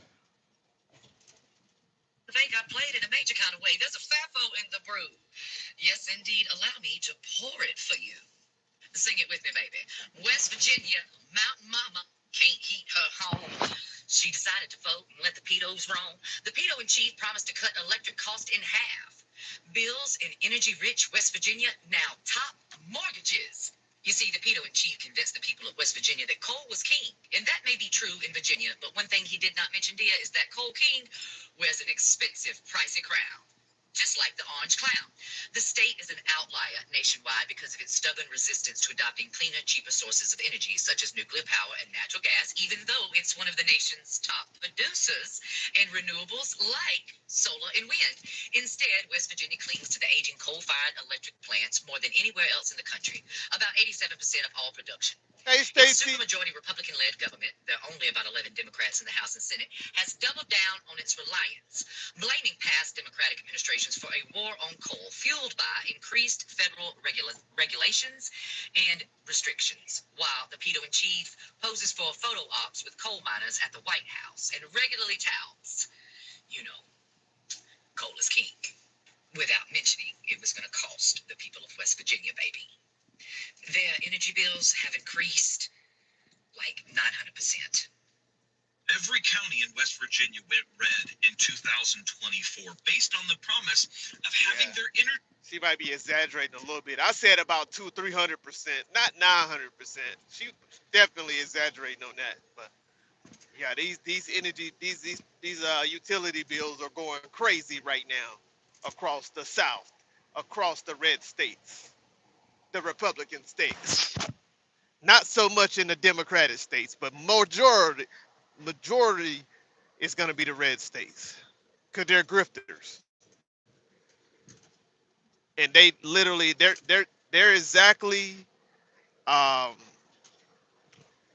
Think I played in a major kind of way. There's a FAFO in the brew. Yes, indeed. Allow me to pour it for you. Sing it with me, baby. West Virginia, Mountain Mama can't heat her home. She decided to vote and let the pedos roam. The pedo in chief promised to cut electric cost in half. Bills in energy-rich West Virginia now top mortgages. You see, the pedo in chief convinced the people of West Virginia that coal was king. And that may be true in Virginia, but one thing he did not mention, dear, is that coal king wears an expensive, pricey crown. Just like the orange clown. The state is an outlier nationwide because of its stubborn resistance to adopting cleaner, cheaper sources of energy, such as nuclear power and natural gas, even though it's one of the nation's top producers in renewables like solar and wind. Instead, West Virginia clings to the aging coal-fired electric plants more than anywhere else in the country, about 87% of all production. hey Its Stacy. supermajority Republican-led government, there are only about 11 Democrats in the House and Senate, has doubled down on its reliance, blaming past Democratic administrations for a war on coal fueled by increased federal regulations and restrictions, while the pedo-in-chief poses for photo ops with coal miners at the White House and regularly touts, you know, coal is king, without mentioning it was going to cost the people of West Virginia, baby. Their energy bills have increased like 900%. Every county in West Virginia went red in 2024 based on the promise of having Yeah. their energy. She might be exaggerating a little bit. I said about 300%, not 900%. She definitely exaggerating on that. But yeah, these energy these utility bills are going crazy right now across the South, across the red states, the Republican states. Not so much in the Democratic states, but majority is going to be the red states because they're grifters, and they literally they're exactly um,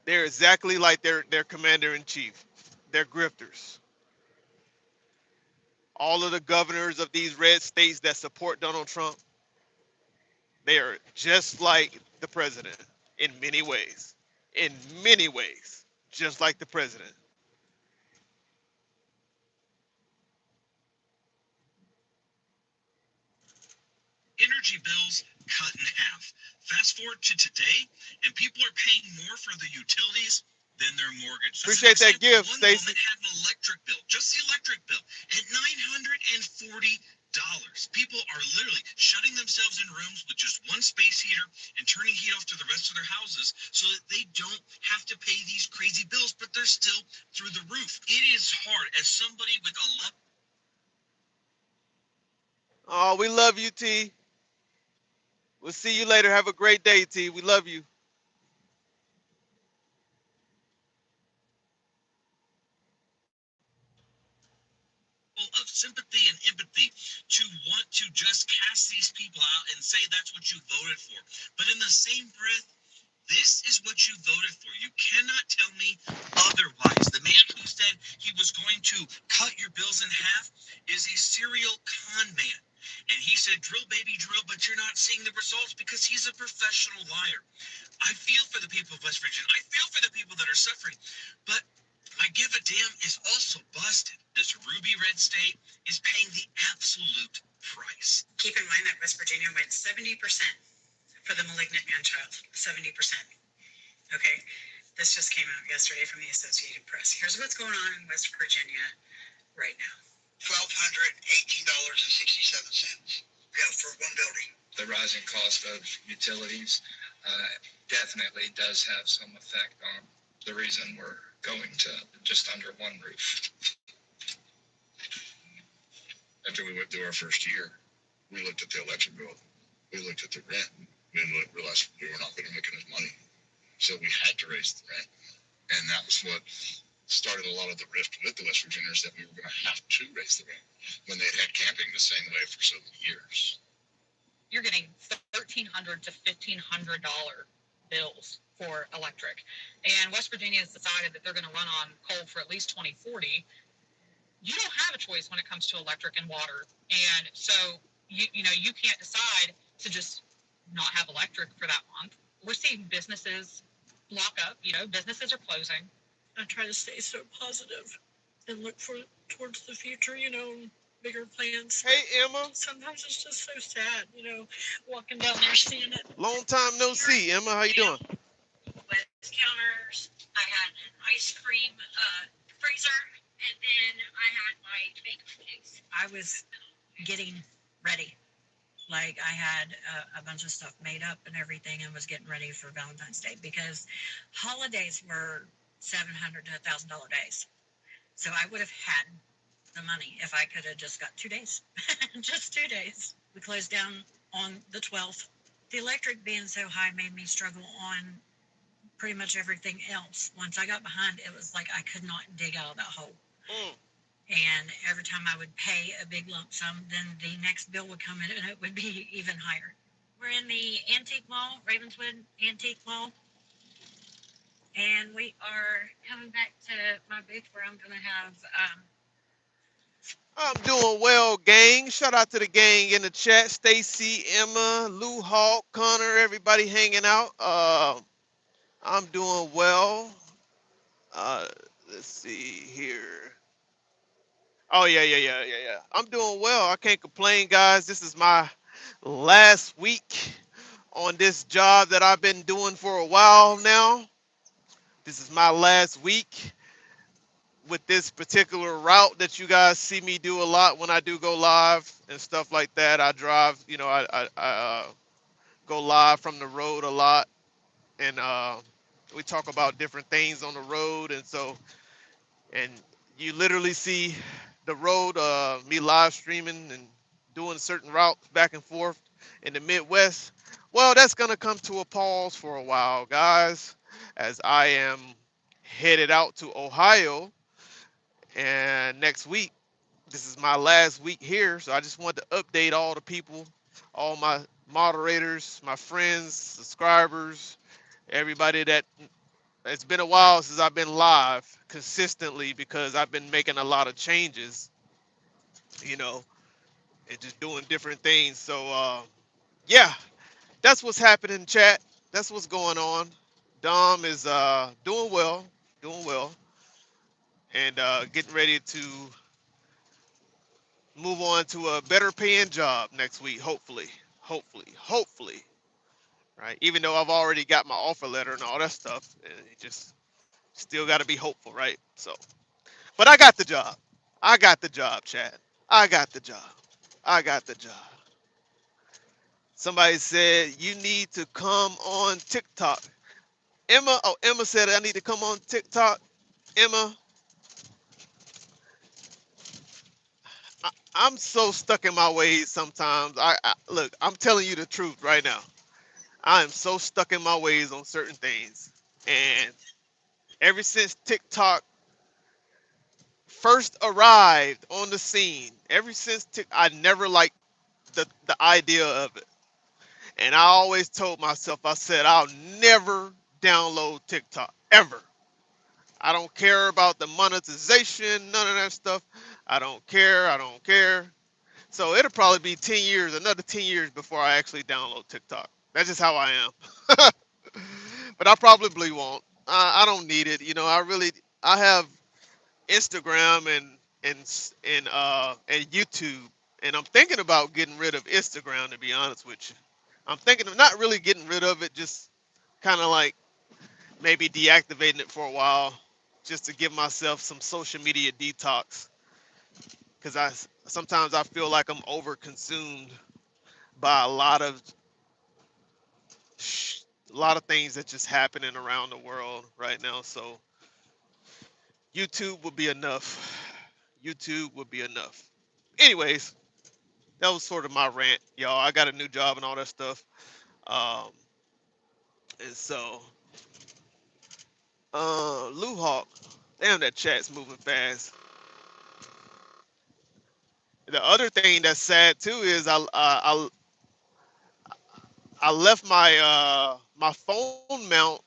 they're exactly like their commander in chief. They're grifters. All of the governors of these red states that support Donald Trump, they are just like the president in many ways. In many ways, just like the president. Energy bills cut in half. Fast forward to today, and people are paying more for the utilities than their mortgage. As an Appreciate that example, gift, one Stacy. woman had an electric bill, just the electric bill, at $940. People are literally shutting themselves in rooms with just one space heater and turning heat off to the rest of their houses so that they don't have to pay these crazy bills, but they're still through the roof. It is hard as somebody with a love. Oh, we love you, T. We'll see you later. Have a great day, T. We love you. Of sympathy and empathy to want to just cast these people out and say that's what you voted for. But in the same breath, this is what you voted for. You cannot tell me otherwise. The man who said he was going to cut your bills in half is a serial con man. And he said, drill, baby, drill, but you're not seeing the results because he's a professional liar. I feel for the people of West Virginia. I feel for the people that are suffering. But my give a damn is also busted. This ruby red state is paying the absolute price. Keep in mind that West Virginia went 70% for the malignant man child. 70%. Okay. This just came out yesterday from the Associated Press. Here's what's going on in West Virginia right now. $1,218.67. Yeah, for one building. The rising cost of utilities definitely does have some effect on the reason we're going to just under one roof. After we went through our first year, we looked at the electric bill, we looked at the rent, and realized we were not going to make enough money. So we had to raise the rent. And that was what started a lot of the rift with the West Virginians, that we were going to have to raise the rent when they'd had camping the same way for so many years. You're getting $1,300 to $1,500 bills for electric. And West Virginia has decided that they're going to run on coal for at least 2040. You don't have a choice when it comes to electric and water. And so, you can't decide to just not have electric for that month. We're seeing businesses lock up, businesses are closing. I try to stay so positive and look towards the future, bigger plans. Hey, Emma. Sometimes it's just so sad, walking down there seeing it. Long time no see, Emma. How you doing? West counters. I had an ice cream freezer, and then I had my baked cakes. I was getting ready. Like I had a bunch of stuff made up and everything, and was getting ready for Valentine's Day because holidays were $700 to $1,000 days. So I would have had the money if I could have just got 2 days, just 2 days. We closed down on the 12th. The electric being so high made me struggle on pretty much everything else. Once I got behind, it was like I could not dig out of that hole. And every time I would pay a big lump sum, then the next bill would come in and it would be even higher. We're in the Antique Mall, Ravenswood Antique Mall. And we are coming back to my booth where I'm going to have... I'm doing well, gang. Shout out to the gang in the chat. Stacy, Emma, Lou Hawk, Connor, everybody hanging out. I'm doing well. Let's see here. Oh yeah. I'm doing well. I can't complain, guys. This is my last week on this job that I've been doing for a while now. This is my last week with this particular route that you guys see me do a lot when I do go live and stuff like that. I drive, I go live from the road a lot, and we talk about different things on the road, and you literally see the road, me live streaming and doing certain routes back and forth in the Midwest. Well, that's gonna come to a pause for a while, guys, as I am headed out to Ohio, and next week. This is my last week here, so I just wanted to update all the people, all my moderators, my friends, subscribers, everybody that it's been a while since I've been live consistently because I've been making a lot of changes, you know, and just doing different things. So yeah, that's what's happening, chat. That's what's going on. Dom is doing well, and getting ready to move on to a better paying job next week, hopefully, right? Even though I've already got my offer letter and all that stuff, it just Still got to be hopeful, right? So, but I got the job. I got the job, Chad. I got the job. I got the job. Somebody said you need to come on TikTok. Emma said I need to come on TikTok. Emma, I'm so stuck in my ways sometimes. Look, I'm telling you the truth right now. I am so stuck in my ways on certain things. And ever since TikTok first arrived on the scene, ever since I never liked the idea of it. And I always told myself, I said, I'll never download TikTok ever. I don't care about the monetization, none of that stuff. I don't care. I don't care. So it'll probably be 10 years, another 10 years before I actually download TikTok. That's just how I am. But I probably won't. I don't need it. I have Instagram and YouTube, and I'm thinking about getting rid of Instagram, to be honest with you. I'm thinking of not really getting rid of it, just kind of like maybe deactivating it for a while, just to give myself some social media detox. Because sometimes I feel like I'm over consumed by sh- a lot of things that just happening around the world right now. So YouTube would be enough. YouTube would be enough. Anyways, that was sort of my rant, y'all. I got a new job and all that stuff. Um, and so, Lou Hawk, damn, that chat's moving fast. The other thing that's sad too is I left my phone mount.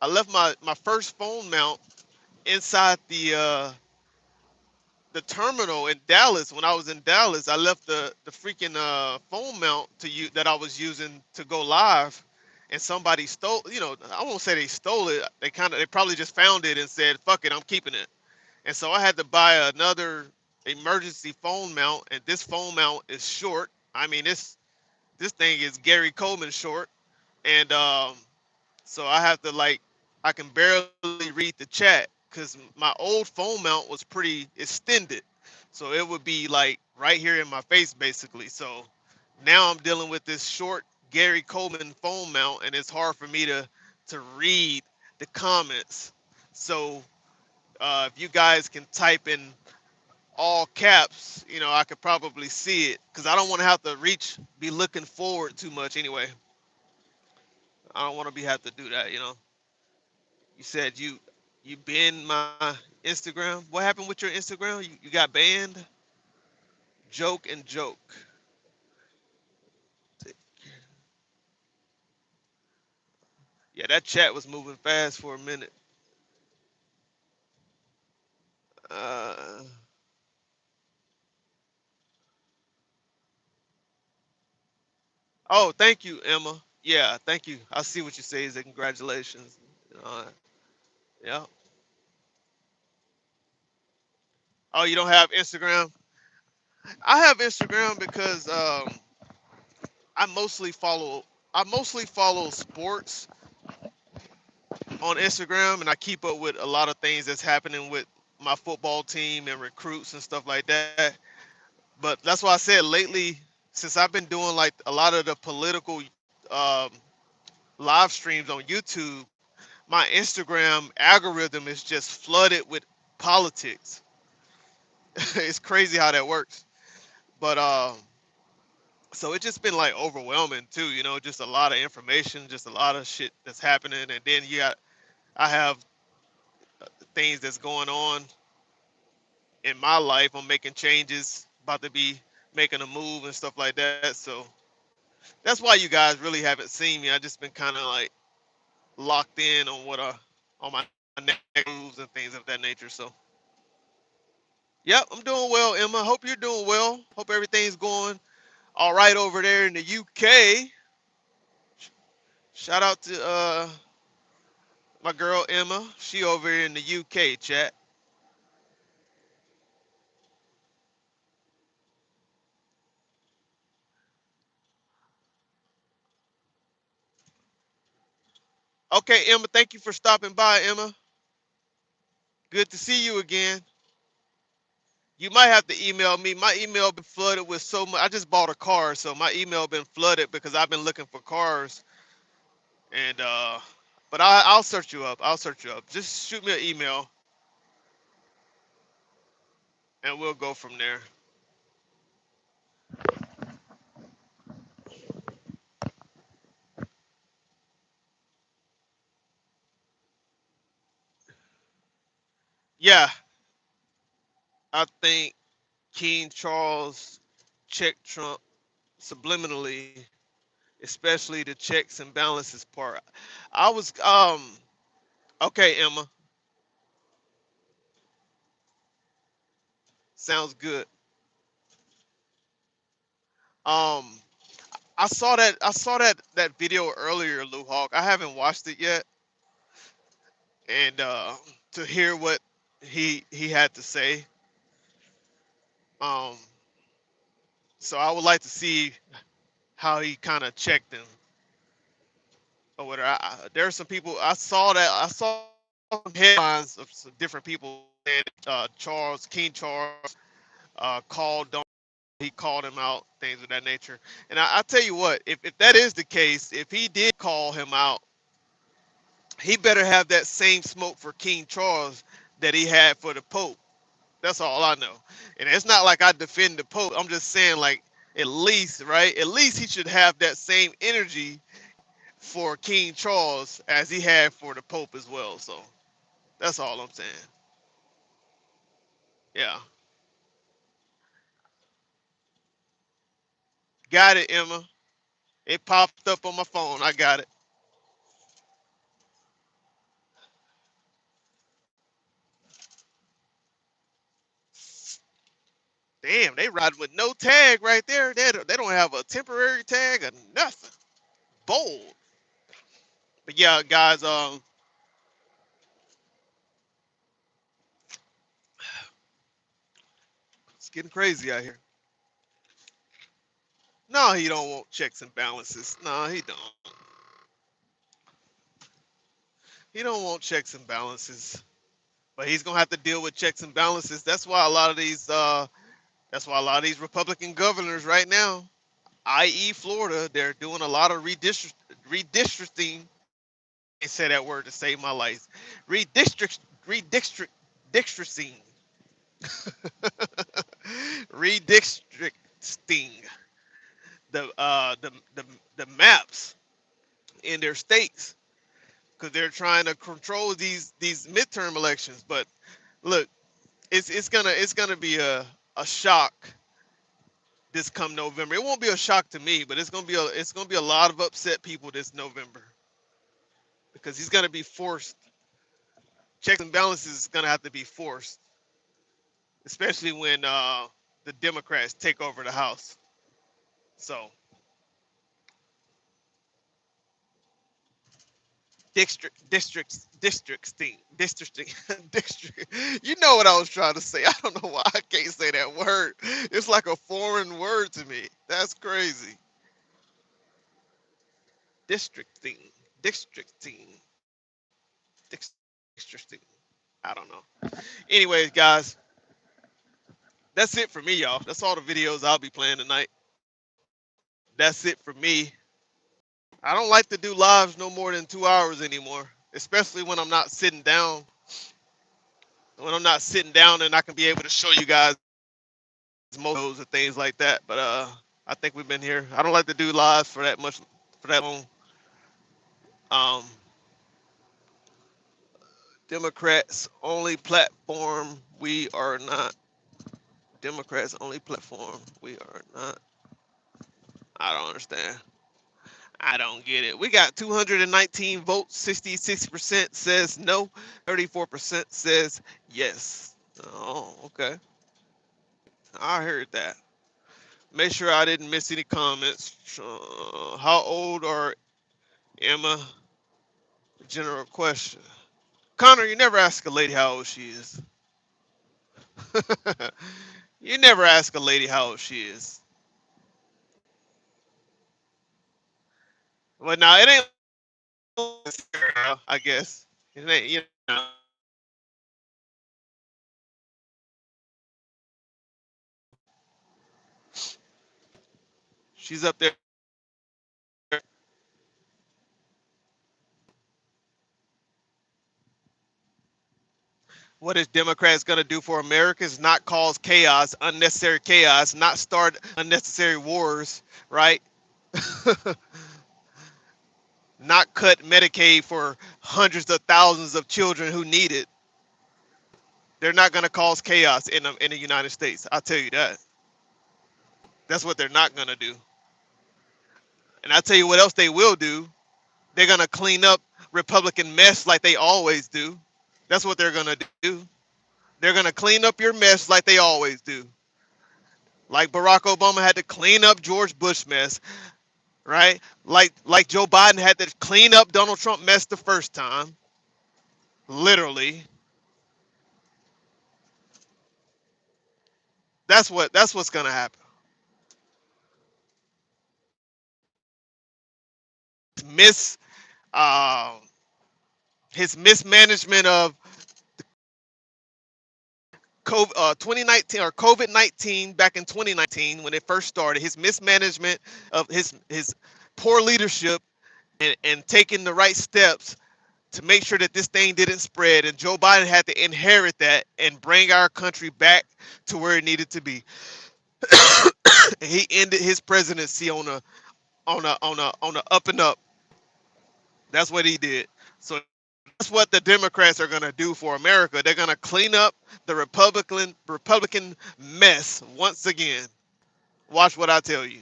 I left my first phone mount inside the terminal in Dallas. When I was in Dallas, I left the freaking phone mount to you that I was using to go live, and somebody stole. I won't say they stole it. They probably just found it and said, "Fuck it, I'm keeping it." And so I had to buy another emergency phone mount, and this phone mount is short. I mean, this thing is Gary Coleman short, and so I have to like I can barely read the chat because my old phone mount was pretty extended, so it would be like right here in my face basically. So now I'm dealing with this short Gary Coleman phone mount, and it's hard for me to read the comments. So if you guys can type in all caps, I could probably see it because I don't want to have to be looking forward too much anyway. I don't want to be have to do that. You said you banned my Instagram. What happened with your Instagram? You got banned? Joke and joke. Yeah, that chat was moving fast for a minute. Uh, oh, thank you, Emma. Yeah, thank you. I see what you say. Is congratulations. Yeah. Oh, you don't have Instagram? I have Instagram because I mostly follow I mostly follow sports on Instagram, and I keep up with a lot of things that's happening with my football team and recruits and stuff like that. But that's why I said lately, since I've been doing like a lot of the political um, live streams on YouTube, my Instagram algorithm is just flooded with politics. It's crazy how that works. But so it's just been like overwhelming too, just a lot of information, just a lot of shit that's happening, and then I have things that's going on in my life. I'm making changes, about to be making a move and stuff like that. So that's why you guys really haven't seen me. I just been kind of like locked in on on my next moves and things of that nature. So yep, I'm doing well, Emma. Hope you're doing well. Hope everything's going all right over there in the UK. Shout out to my girl Emma. She over here in the UK, chat. Okay, Emma, thank you for stopping by, Emma. Good to see you again. You might have to email me. My email been flooded with so much. I just bought a car, so my email been flooded because I've been looking for cars. And but I'll search you up. I'll search you up. Just shoot me an email, and we'll go from there. Yeah, I think King Charles checked Trump subliminally, especially the checks and balances part. I was okay, Emma. Sounds good. Um, I saw that video earlier, Lou Hawk. I haven't watched it yet, and to hear what he had to say. Um, so I would like to see how he kind of checked him or whatever. There are some people I saw that I saw some headlines of some different people saying King Charles called Don. He called him out, things of that nature. And I tell you what, if that is the case, if he did call him out, he better have that same smoke for King Charles that he had for the Pope. That's all I know. And it's not like I defend the Pope. I'm just saying, like, at least, right? At least he should have that same energy for King Charles as he had for the Pope as well. So that's all I'm saying. Yeah. Got it, Emma. It popped up on my phone. I got it. Damn, they riding with no tag right there. They don't have a temporary tag or nothing. Bold. But yeah, guys, it's getting crazy out here. No, he don't want checks and balances. No, he don't. He don't want checks and balances. But he's gonna have to deal with checks and balances. That's why a lot of these Republican governors right now, i.e. Florida, they're doing a lot of redistricting. I say that word to save my life. Redistricting, redistricting the maps in their states because they're trying to control these midterm elections. But look, it's gonna be a shock this come November. It won't be a shock to me, but it's gonna be a lot of upset people this November because he's gonna be forced. Checks and balances is gonna have to be forced, especially when the Democrats take over the House. So districting, district. You know what I was trying to say. I don't know why I can't say that word. It's like a foreign word to me. That's crazy. Districting, districting, districting. I don't know. Anyways, guys, that's it for me, y'all. That's all the videos I'll be playing tonight. That's it for me. I don't like to do lives no more than 2 hours anymore, especially when I'm not sitting down. When I'm not sitting down, and I can be able to show you guys most of those and things like that. But I think we've been here. I don't like to do lives for that much, for that long. Um, Democrats only platform. We are not. Democrats only platform. We are not. I don't understand. I don't get it. We got 219 votes. 66% says no. 34% says yes. Oh, okay. I heard that. Make sure I didn't miss any comments. How old are Emma? General question. Connor, you never ask a lady how old she is. You never ask a lady how old she is. Well, now it ain't. I guess it ain't. You know. She's up there. What is Democrats going to do for Americans? Not cause chaos, unnecessary chaos, not start unnecessary wars, right? Not cut Medicaid for hundreds of thousands of children who need it. They're not going to cause chaos in the United States. I'll tell you that. That's what they're not going to do. And I'll tell you what else they will do. They're going to clean up Republican mess like they always do. That's what they're going to do. They're going to clean up your mess like they always do. Like Barack Obama had to clean up George Bush mess, right? Like Joe Biden had to clean up Donald Trump mess the first time. Literally. That's what's going to happen. Miss uh, his mismanagement of COVID, 2019 or COVID-19 back in 2019 when it first started, his mismanagement of his poor leadership and taking the right steps to make sure that this thing didn't spread. And Joe Biden had to inherit that and bring our country back to where it needed to be. He ended his presidency on a up and up. That's what he did. So that's what the Democrats are going to do for America. They're going to clean up the Republican mess once again. Watch what I tell you.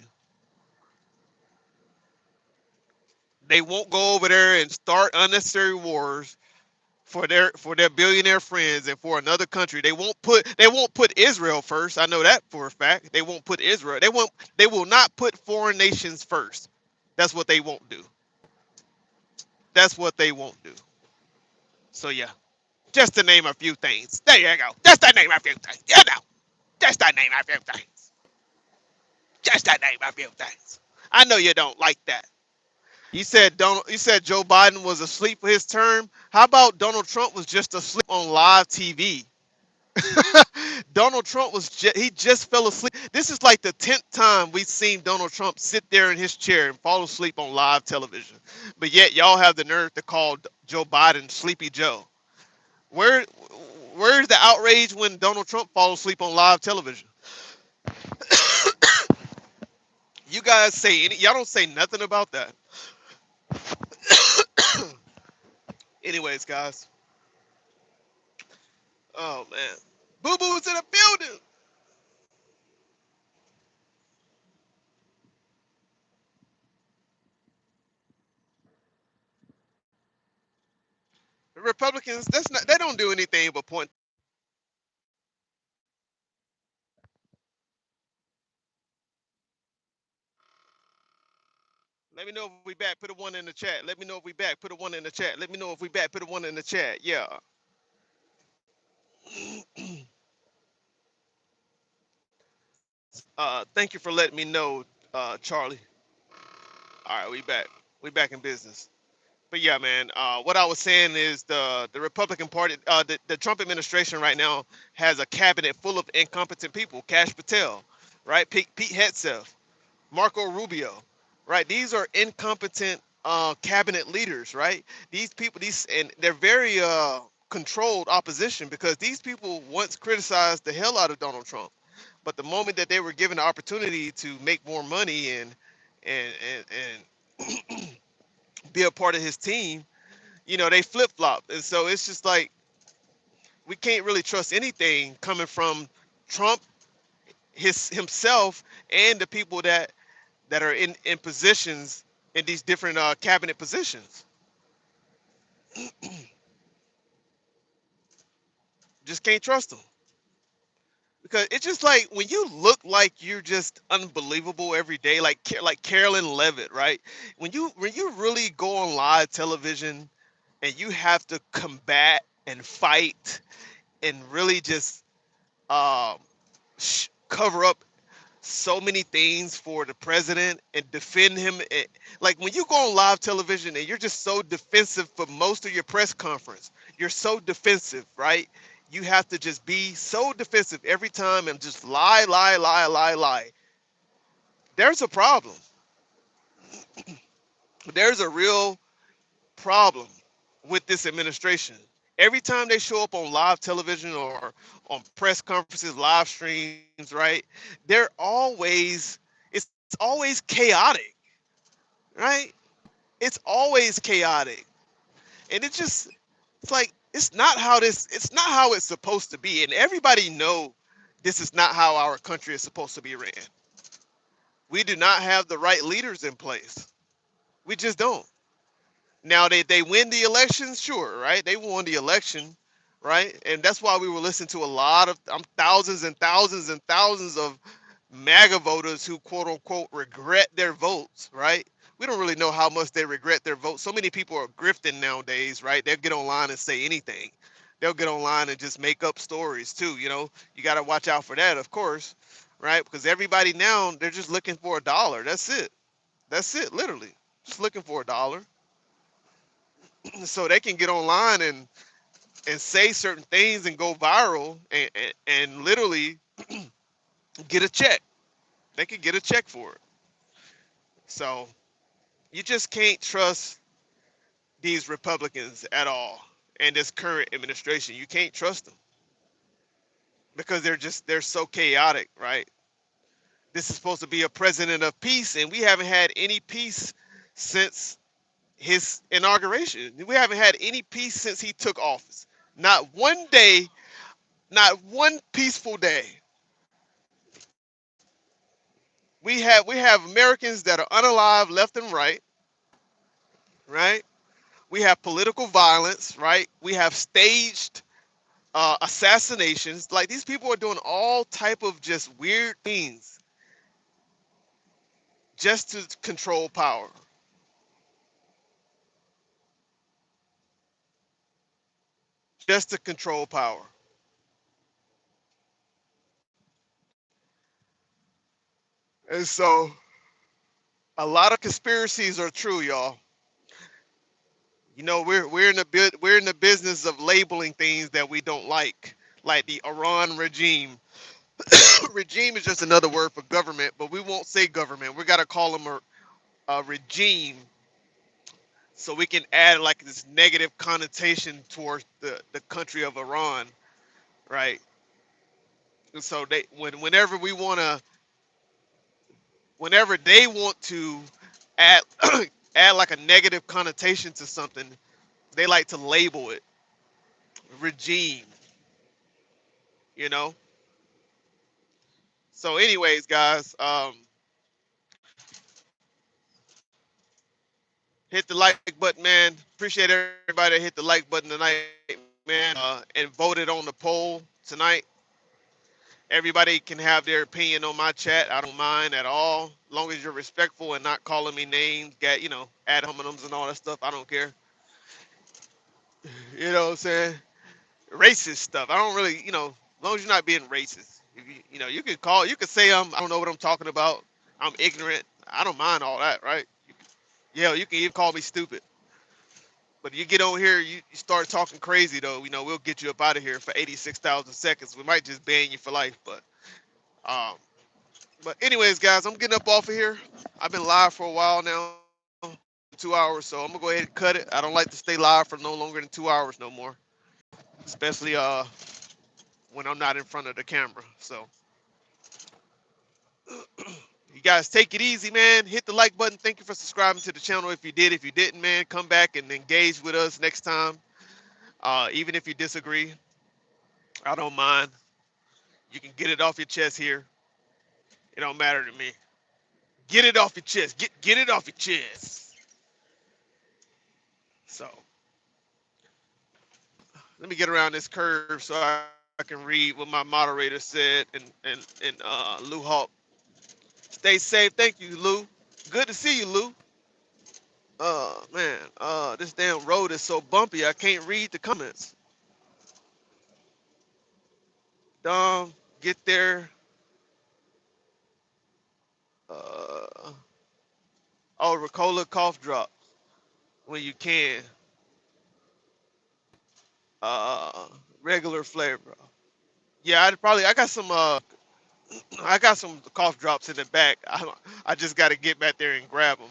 They won't go over there and start unnecessary wars for their billionaire friends and for another country. They won't put Israel first. I know that for a fact. They won't put Israel. They will not put foreign nations first. That's what they won't do. That's what they won't do. So yeah, just to name a few things. There you go. Just to name a few things. You know, just to name a few things. Just to name a few things. I know you don't like that. You said Joe Biden was asleep for his term. How about Donald Trump was just asleep on live TV? Donald Trump he just fell asleep. This is like the 10th time we've seen Donald Trump sit there in his chair and fall asleep on live television. But yet y'all have the nerve to call Joe Biden Sleepy Joe. Where where's the outrage when Donald Trump falls asleep on live television? You guys y'all don't say nothing about that. Anyways, guys. Oh man. Boo Boo's in the building. The Republicans, they don't do anything but point. Let me know if we back. Put a one in the chat. Let me know if we back. Put a one in the chat. Let me know if we back. Put a one in the chat. Yeah. Thank you for letting me know, Charlie. All right, we back. We back in business. But yeah, man. What I was saying is the Republican Party, the Trump administration right now has a cabinet full of incompetent people. Cash Patel, right? Pete Hegseth, Marco Rubio, right? These are incompetent cabinet leaders, right? These people, and they're very controlled opposition because these people once criticized the hell out of Donald Trump, but the moment that they were given the opportunity to make more money and be a part of his team, they flip flop, and so it's just like we can't really trust anything coming from Trump, himself, and the people that are in positions in these different cabinet positions. Just can't trust them because it's just like when you look like you're just unbelievable every day, like Carolyn Levitt, right? When you really go on live television and you have to combat and fight and really just um, cover up so many things for the president and defend him. Like when you go on live television and you're just so defensive for most of your press conference, you're so defensive, right? You have to just be so defensive every time and just lie, lie, lie, lie, lie. There's a problem. There's a real problem with this administration. Every time they show up on live television or on press conferences, live streams, right? They're always, it's always chaotic, right? It's always chaotic. And it's like, it's not how it's supposed to be. And everybody know this is not how our country is supposed to be ran. We do not have the right leaders in place. We just don't. Now they win the election, sure, right? They won the election, right? And that's why we were listening to a lot of thousands and thousands and thousands of MAGA voters who quote unquote regret their votes, right? We don't really know how much they regret their votes. So many people are grifting nowadays, right? They'll get online and say anything. They'll get online and just make up stories too, you know. You got to watch out for that, of course, right? Because everybody now, they're just looking for a dollar. That's it. That's it, literally. Just looking for a dollar. So they can get online and say certain things and go viral and literally get a check. They could get a check for it. So you just can't trust these Republicans at all and this current administration. You can't trust them because they're so chaotic, right? This is supposed to be a president of peace, and we haven't had any peace since his inauguration. We haven't had any peace since he took office. Not one day, not one peaceful day. We have Americans that are unalive left and right, right? We have political violence, right? We have staged assassinations. Like these people are doing all type of just weird things just to control power, just to control power. And so a lot of conspiracies are true, y'all. You know, we're in the business of labeling things that we don't like the Iran regime. Regime is just another word for government, but we won't say government. We got to call them a regime so we can add like this negative connotation towards the country of Iran, right? And so whenever we want to, whenever they want to add add like a negative connotation to something, they like to label it regime, you know. So, anyways, guys, hit the like button, man. Appreciate everybody that hit the like button tonight, man, and voted on the poll tonight. Everybody can have their opinion on my chat. I don't mind at all, long as you're respectful and not calling me names, ad hominems and all that stuff. I don't care. You know what I'm saying? Racist stuff. I don't really, as long as you're not being racist. If you could say I don't know what I'm talking about. I'm ignorant. I don't mind all that, right? Yeah, you can even call me stupid. But you get on here, you start talking crazy though. We'll get you up out of here for 86,000 seconds. We might just ban you for life. Um, but anyways, guys, I'm getting up off of here. I've been live for a while now, 2 hours, so I'm gonna go ahead and cut it. I don't like to stay live for no longer than 2 hours no more, especially when I'm not in front of the camera. So you guys take it easy, man. Hit the like button. Thank you for subscribing to the channel. If you did, if you didn't, man, come back and engage with us next time. Even if you disagree, I don't mind. You can get it off your chest here. It don't matter to me. Get it off your chest. Get it off your chest. So let me get around this curve so I can read what my moderator said and Lou Hawk. Stay safe. Thank you, Lou. Good to see you, Lou. Man, this damn road is so bumpy I can't read the comments. Get there. Uh, oh, Ricola cough drop when you can. Uh, Regular flavor. Yeah, I got some. I got some cough drops in the back. I just got to get back there and grab them.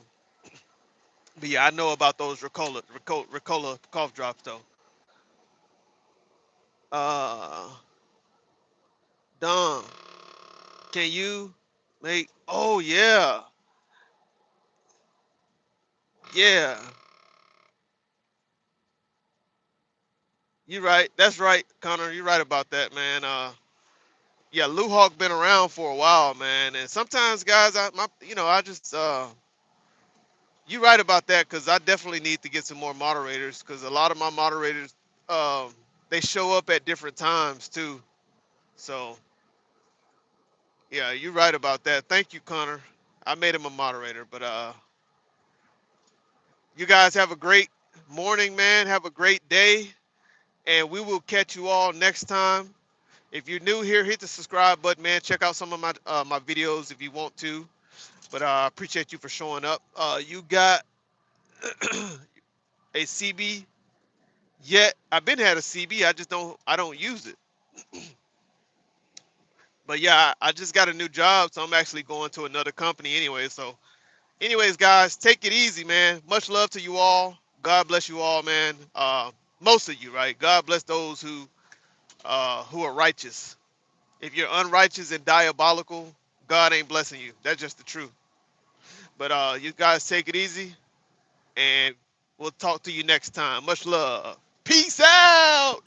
But yeah, I know about those Ricola cough drops though. Uh, Don, can you make? Oh yeah, yeah. You right. That's right, Connor. You're right about that, man. Yeah, Lou Hawk been around for a while, man. And sometimes, guys, I just you right about that because I definitely need to get some more moderators because a lot of my moderators, um, they show up at different times too. So yeah, you're right about that. Thank you, Connor. I made him a moderator, but you guys have a great morning, man. Have a great day, and we will catch you all next time. If you're new here, hit the subscribe button, man. Check out some of my videos if you want to. But I appreciate you for showing up. You got a CB yet? I've been had a CB. I don't use it. But yeah, I just got a new job, so I'm actually going to another company anyway. So, anyways, guys, take it easy, man. Much love to you all. God bless you all, man. Most of you, right? God bless those who are righteous. If you're unrighteous and diabolical, God ain't blessing you. That's just the truth. But you guys take it easy, and we'll talk to you next time. Much love. Peace out.